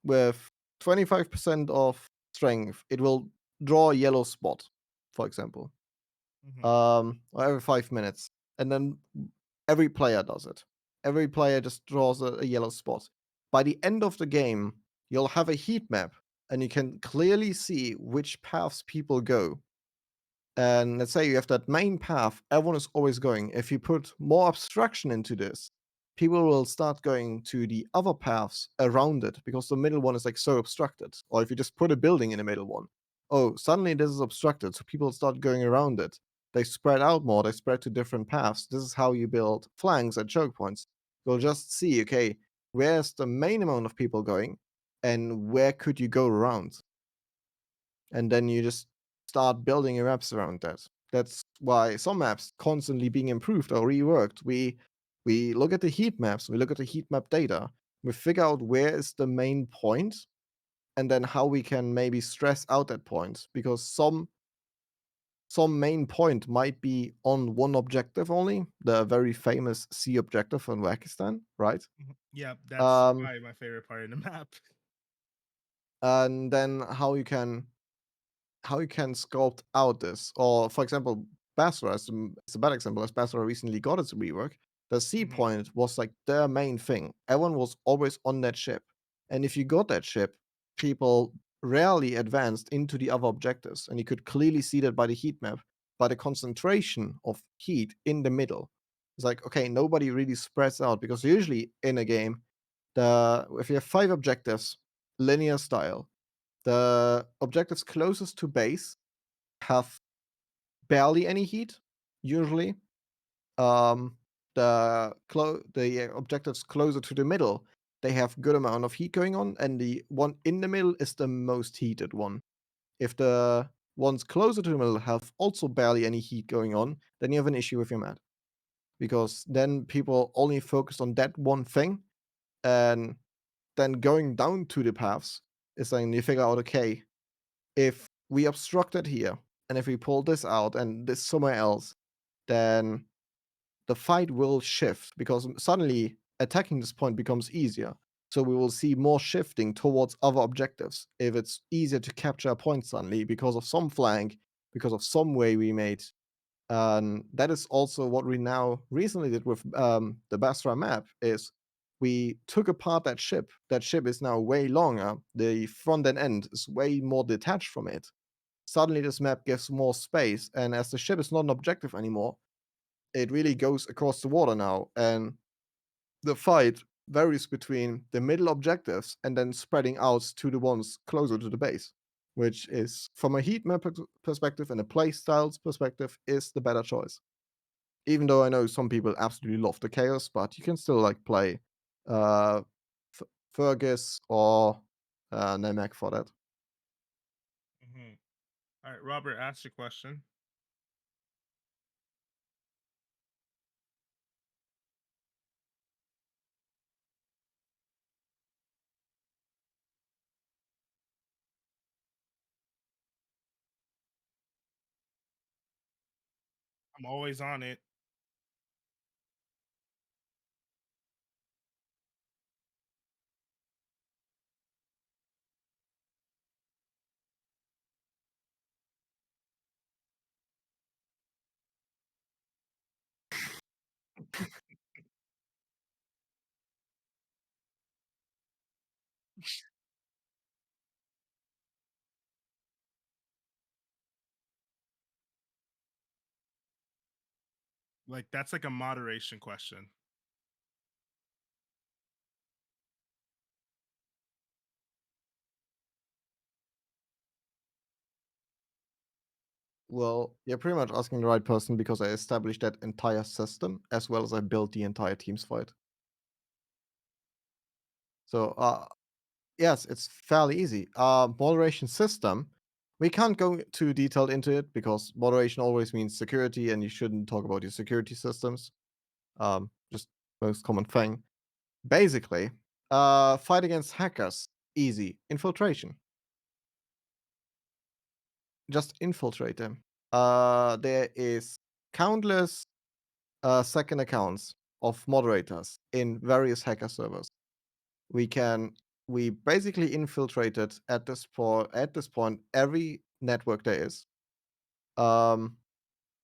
with 25% of strength, it will draw a yellow spot, for example. Hmm. Or every 5 minutes, and then every player does it. Every player just draws a yellow spot. By the end of the game, you'll have a heat map, and you can clearly see which paths people go. And let's say you have that main path everyone is always going. If you put more obstruction into this, people will start going to the other paths around it because the middle one is like so obstructed. Or if you just put a building in the middle one, oh, suddenly this is obstructed. So people start going around it. They spread out more, they spread to different paths. This is how you build flanks and choke points. You'll just see, okay, where's the main amount of people going and where could you go around? And then you just start building your maps around that. That's why some maps constantly being improved or reworked. We look at the heat maps, we look at the heat map data, we figure out where is the main point, and then how we can maybe stress out that point because some main point might be on one objective only, the very famous C objective from Pakistan, right? Yeah, that's Um, probably my favorite part in the map. and then how you can how you can sculpt out this. Or for example, Basra is a bad example, as Basra recently got its rework. The sea Hmm. point was like their main thing. Everyone was always on that ship. And if you got that ship, people rarely advanced into the other objectives. And you could clearly see that by the heat map, by the concentration of heat in the middle. It's like, okay, nobody really spreads out because usually in a game, if you have 5 objectives, linear style, the objectives closest to base have barely any heat, usually. Um, the objectives closer to the middle, they have good amount of heat going on, and the one in the middle is the most heated one. If the ones closer to the middle have also barely any heat going on, then you have an issue with your map. Because then people only focus on that one thing, and then going down to the paths is then you figure out, okay, if we obstruct it here, and if we pull this out and this somewhere else, then the fight will shift because suddenly attacking this point becomes easier. So we will see more shifting towards other objectives if it's easier to capture a point suddenly because of some flank, because of some way we made. And that is also what we now recently did with the Basra map is we took apart that ship. That ship is now way longer. The front and end is way more detached from it. Suddenly this map gives more space, and as the ship is not an objective anymore, it really goes across the water now, and the fight varies between the middle objectives and then spreading out to the ones closer to the base, which is, from a heat map perspective and a play styles perspective, is the better choice. Even though I know some people absolutely love the chaos, but you can still like play uh, Fergus or Namek for that. Hmm. All right, Robert, ask your question. I'm always on it. Like that's like a moderation question. Well, you're pretty much asking the right person because I established that entire system as well as I built the entire team's fight. So, yes, it's fairly easy. Moderation system. We can't go too detailed into it because moderation always means security, and you shouldn't talk about your security systems. Just most common thing. Basically, fight against hackers. Easy. Infiltration. Just infiltrate them. There is countless second accounts of moderators in various hacker servers. We can we basically infiltrated at this point every network there is. Um,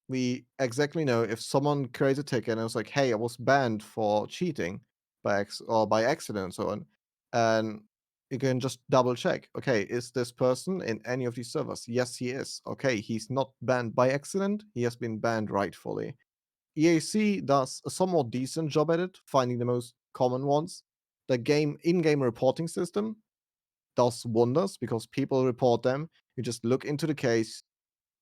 we exactly know if someone creates a ticket and it's like, hey, I was banned for cheating or by accident and so on, and you can just double check. Okay, is this person in any of these servers? Yes, he is. Okay, he's not banned by accident. He has been banned rightfully. EAC does a somewhat decent job at it, finding the most common ones. The game in-game reporting system does wonders because people report them. You just look into the case.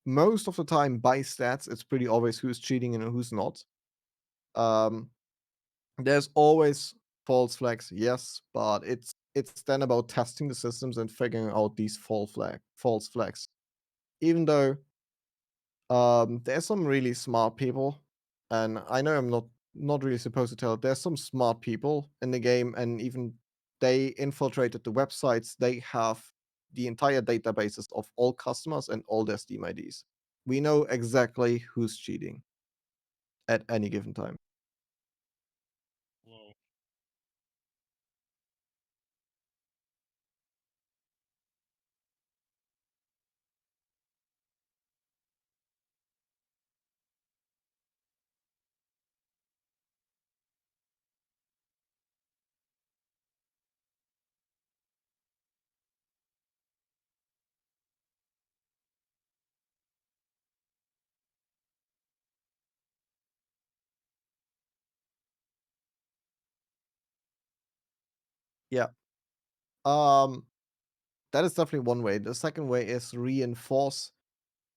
Most of the time, by stats, it's pretty obvious who's cheating and who's not. Um, there's always false flags, yes, but it's then about testing the systems and figuring out these false flags. Even though there's some really smart people, and I know I'm not really supposed to tell. There's some smart people in the game, and even they infiltrated the websites. They have the entire databases of all customers and all their Steam IDs. We know exactly who's cheating at any given time. Whoa. Yeah. Um, that is definitely one way. The second way is reinforce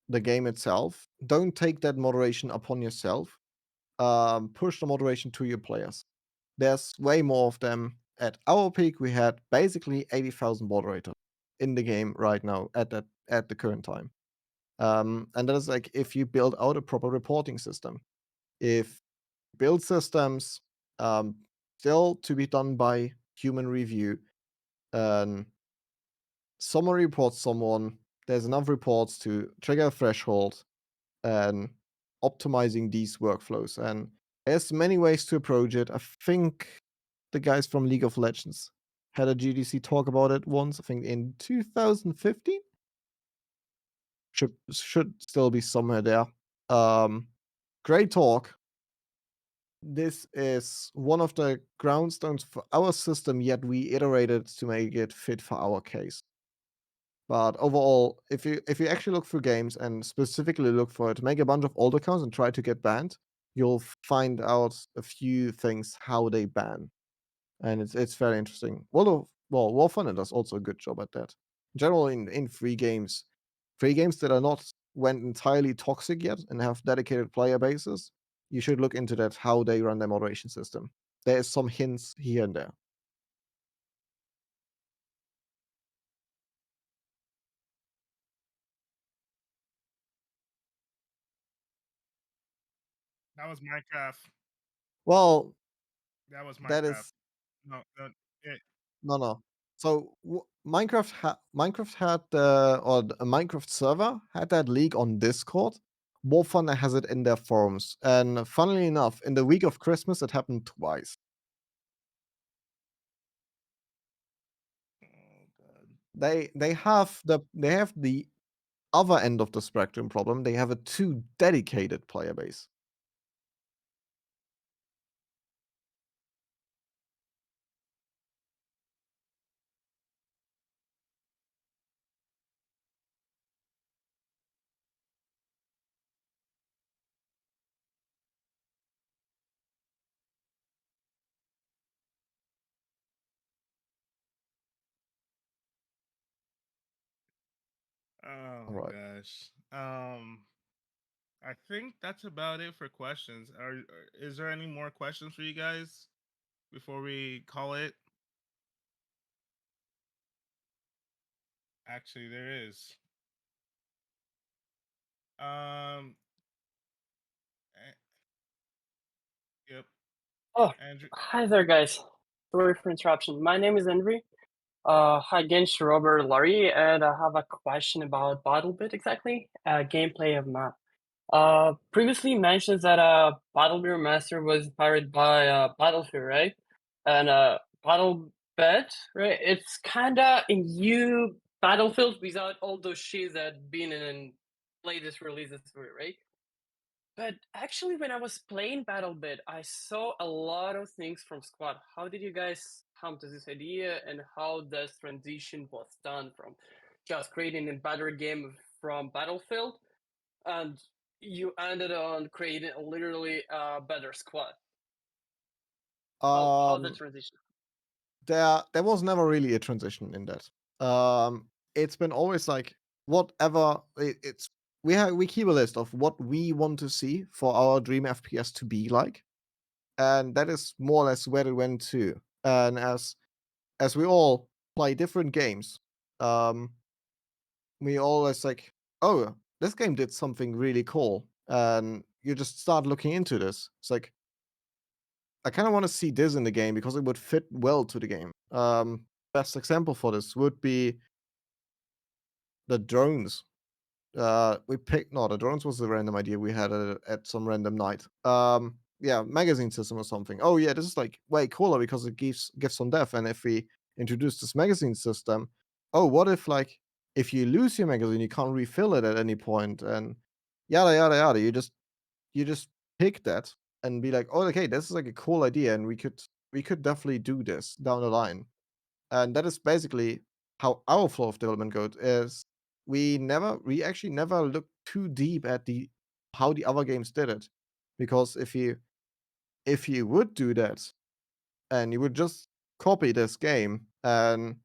the game itself. Don't take that moderation upon yourself. Push the moderation to your players. There's way more of them. At our peak, we had basically 80,000 moderators in the game right now at the current time. And that is like if you build out a proper reporting system. If build systems, um, still to be done by human review, um, someone reports someone, there's enough reports to trigger a threshold and optimizing these workflows. And there's many ways to approach it. I think the guys from League of Legends had a GDC talk about it once, I think in 2015. Should still be somewhere there. Great talk. This is one of the groundstones for our system, yet we iterated to make it fit for our case. But overall, if you actually look through games and specifically look for it, make a bunch of old accounts and try to get banned, you'll find out a few things how they ban, and it's very interesting. War Thunder does also a good job at that. In general, in free games that are not went entirely toxic yet and have dedicated player bases, you should look into that how they run their moderation system. There is some hints here and there. That was Minecraft. Well, That was that Minecraft. is No, no, it, no. So Minecraft had a Minecraft server had that leak on Discord. War Thunder has it in their forums, and funnily enough, in the week of Christmas, it happened twice. oh god. They have the other end of the spectrum problem. They have a too dedicated player base. Oh All my right. gosh. I think that's about it for questions. Is there any more questions for you guys before we call it? Actually, there is. Um. eh, Yep. Oh, Andrew. hi there, guys. Sorry for interruption. My name is Henry. Hi, against Robert Laurie, and I have a question about BattleBit exactly. Gameplay of map. Previously mentioned that BattleBit Remastered was inspired by Battlefield, right? And BattleBit, right? It's kinda a new Battlefield without all those shit that been in latest releases for it, right? But actually, when I was playing BattleBit, I saw a lot of things from Squad. How did you guys come to this idea, and how this transition was done from just creating a better game from Battlefield, and you ended on creating literally a better Squad? How the Um, transition? there was never really a transition in that. It's been always like whatever it's we keep a list of what we want to see for our dream FPS to be like, and that is more or less where it went to. And as we all play different games, um, we always like, oh, this game did something really cool, and you just start looking into this. It's like I kind of want to see this in the game because it would fit well to the game. Best example for this would be the drones. We picked no, the drones was a random idea we had at some random night. Yeah, magazine system or something. Oh yeah, this is like way cooler because it gives some depth. And if we introduce this magazine system, oh, what if like if you lose your magazine, you can't refill it at any point, and yada yada yada. You just pick that and be like, oh, okay, this is like a cool idea, and we could definitely do this down the line. And that is basically how our flow of development goes. Is we actually never look too deep at the how the other games did it, because if you would do that and you would just copy this game and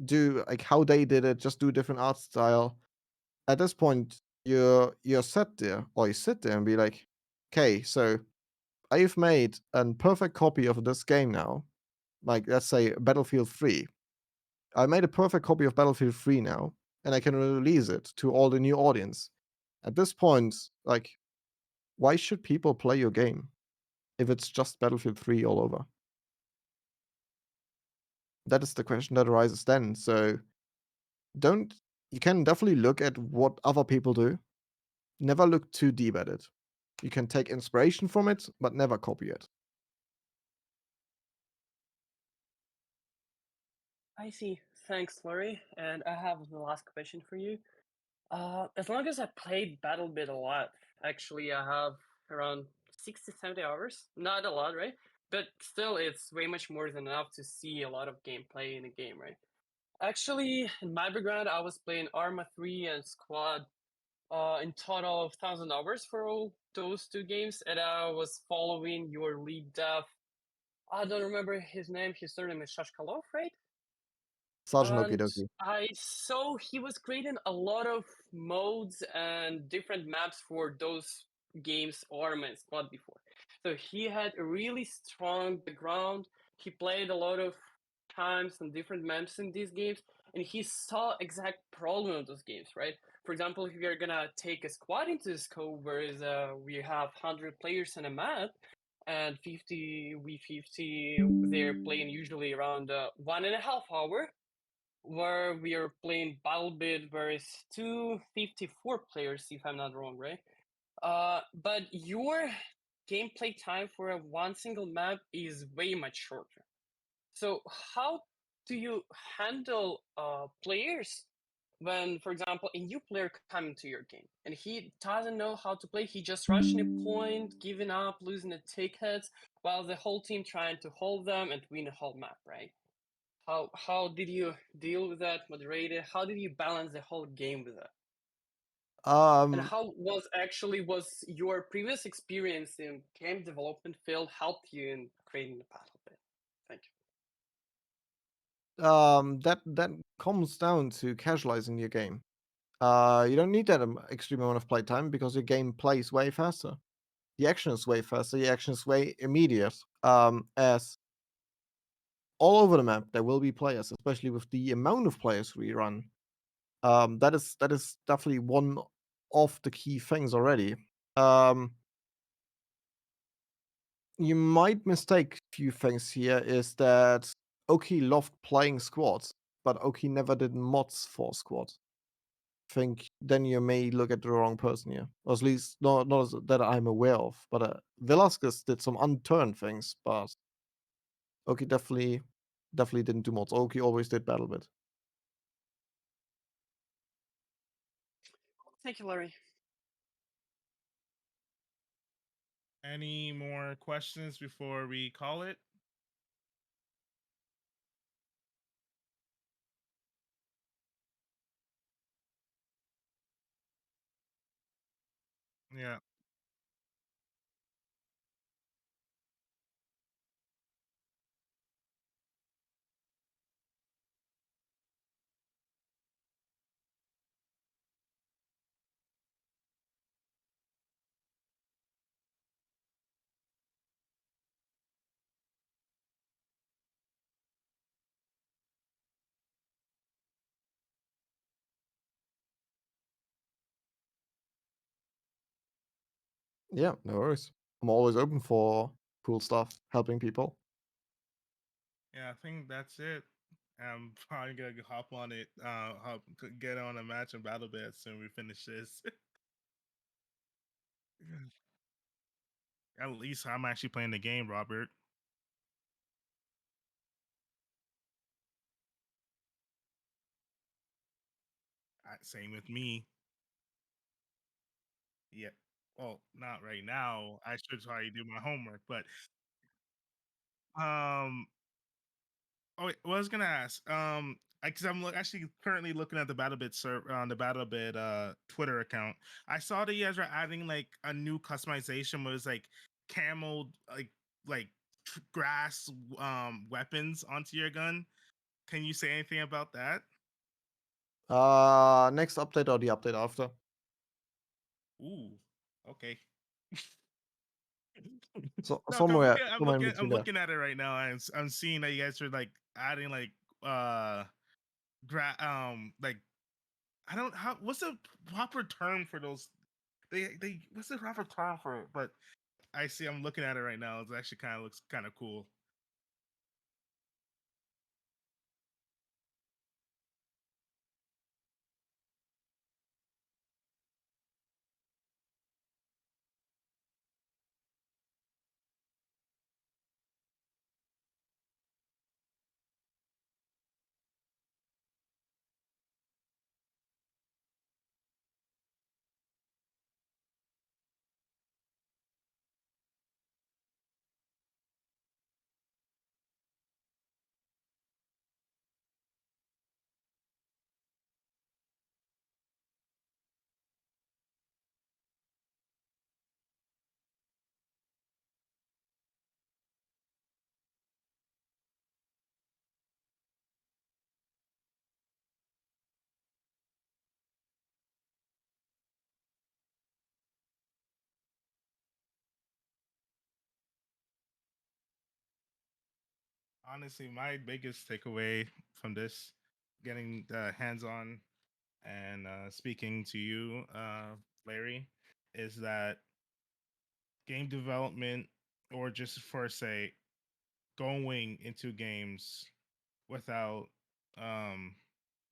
do like how they did it, just do different art style. At this point, you're set there, or you sit there and be like, okay, so I've made a perfect copy of this game now. Like, let's say Battlefield 3. I made a perfect copy of Battlefield 3 now, and I can release it to all the new audience. At this point, like, why should people play your game if it's just Battlefield 3 all over? That is the question that arises then. So don't you can definitely look at what other people do. Never look too deep at it. You can take inspiration from it, but never copy it. I see. Thanks, Laurie. And I have the last question for you. As long as I played BattleBit a lot, actually, I have around 60, 70 hours. Not a lot, right? But still, it's way much more than enough to see a lot of gameplay in a game, right? Actually, in my background, I was playing Arma 3 and Squad in total of 1,000 hours for all those two games, and I was following your lead dev. I don't remember his name. His surname is Shashkalov, right? Sergeant And Okidoki. I saw he was creating a lot of modes and different maps for those games, Arma and Squad before. So he had a really strong background. He played a lot of times on different maps in these games, and he saw exact problem of those games, right? For example, if you're gonna take a squad into the scope, whereas we have 100 players in a map, and 50 v 50, they're playing usually around 1.5 hour, where we are playing BattleBit, where it's 254 players, if I'm not wrong, right? But your gameplay time for a one single map is way much shorter. So how do you handle players when, for example, a new player coming to your game and he doesn't know how to play? He just rushing a point, giving up, losing the tickets, while the whole team trying to hold them and win the whole map, right? How did you deal with that, moderate it? How did you balance the whole game with that? And Um, how was your previous experience in game development field helped you in creating the BattleBit? Thank that comes down to casualizing your game. You don't need that extreme amount of playtime because your game plays way faster. The action is way faster. The action is way immediate. As all over the map there will be players, especially with the amount of players we run. That is definitely one of the key things already. Um, you might mistake a few things here. Is that Oki loved playing squads, but Oki never did mods for squads. Think then you may look at the wrong person here, or at least not that I'm aware of. But Velasquez did some unturned things, but Oki definitely didn't do mods. Oki always did BattleBit. you, Larry. Any more questions before we call it? Yeah. Yeah, no worries. I'm always open for cool stuff, helping people. Yeah, I think that's it. I'm probably gonna hop on it. Get on a match in BattleBit as soon as we finish this. At least I'm actually playing the game, Robert. Same with me. Yeah. Well, not right now. I should try to do my homework, but um. Oh, wait, what I was gonna ask. Because I'm actually currently looking at the BattleBit server on the BattleBit Twitter account. I saw that you guys are adding like a new customization where it's like camel like grass weapons onto your gun. Can you say anything about that? Next update or the update after? Ooh, okay. So No, 'cause somewhere, somewhere in I'm between there. looking at it right now, and I'm seeing that you guys are like adding like uh like I don't how what's the proper term for those they what's the proper term for it? But I see I'm looking at it right now. It actually kind of looks kind of cool. Honestly, my biggest takeaway from this, getting hands on and speaking to you, Larry, is that game development, or just for say, going into games without um,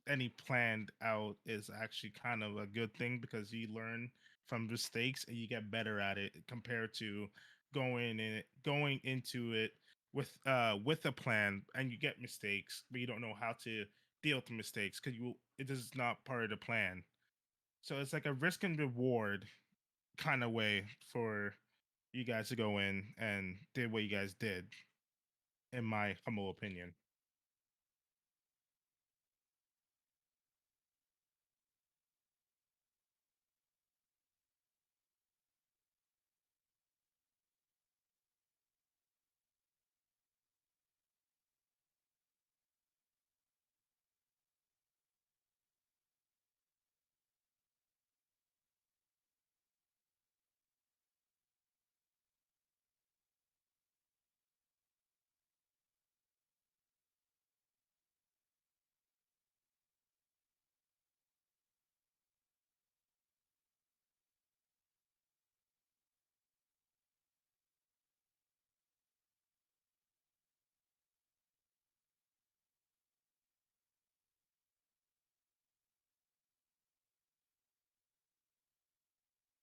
any planned out is actually kind of a good thing because you learn from mistakes and you get better at it compared to going into it with a plan and you get mistakes but you don't know how to deal with the mistakes because you it is not part of the plan. So it's like a risk and reward kind of way for you guys to go in and did what you guys did, in my humble opinion.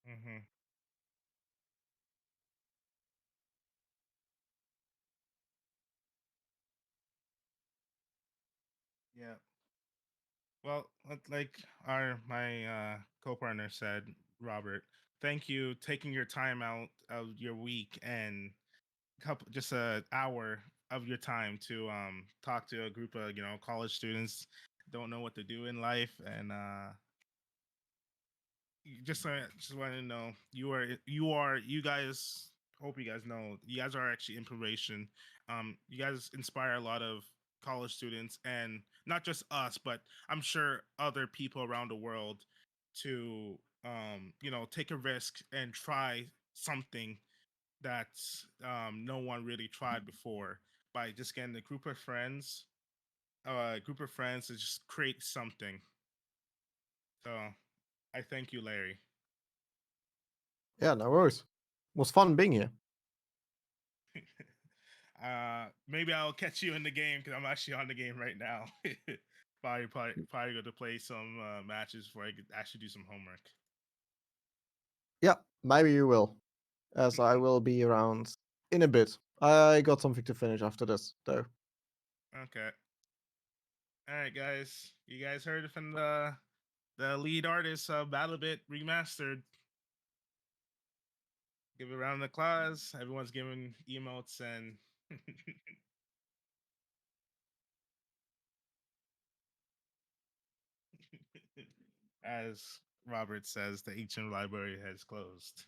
Hmm. Yeah. Well, like our my co-partner said, Robert, thank you taking your time out of your week and couple just a hour of your time to talk to a group of college students don't know what to do in life and just wanted to know you guys, hope you guys know you guys are actually inspiration. You guys inspire a lot of college students and not just us, but I'm sure other people around the world to take a risk and try something that no one really tried before by just getting a group of friends to just create something. So I thank you, Larry. Yeah, no worries. It was fun being here. Maybe I'll catch you in the game because I'm actually on the game right now. Probably go to play some matches before I could actually do some homework. Yeah, maybe you will, as I will be around in a bit. I got something to finish after this, though. Okay. All right, guys. You guys heard it from the lead artist of BattleBit Remastered. Give it a round of applause. Everyone's giving emotes and as Robert says, the ancient library has closed.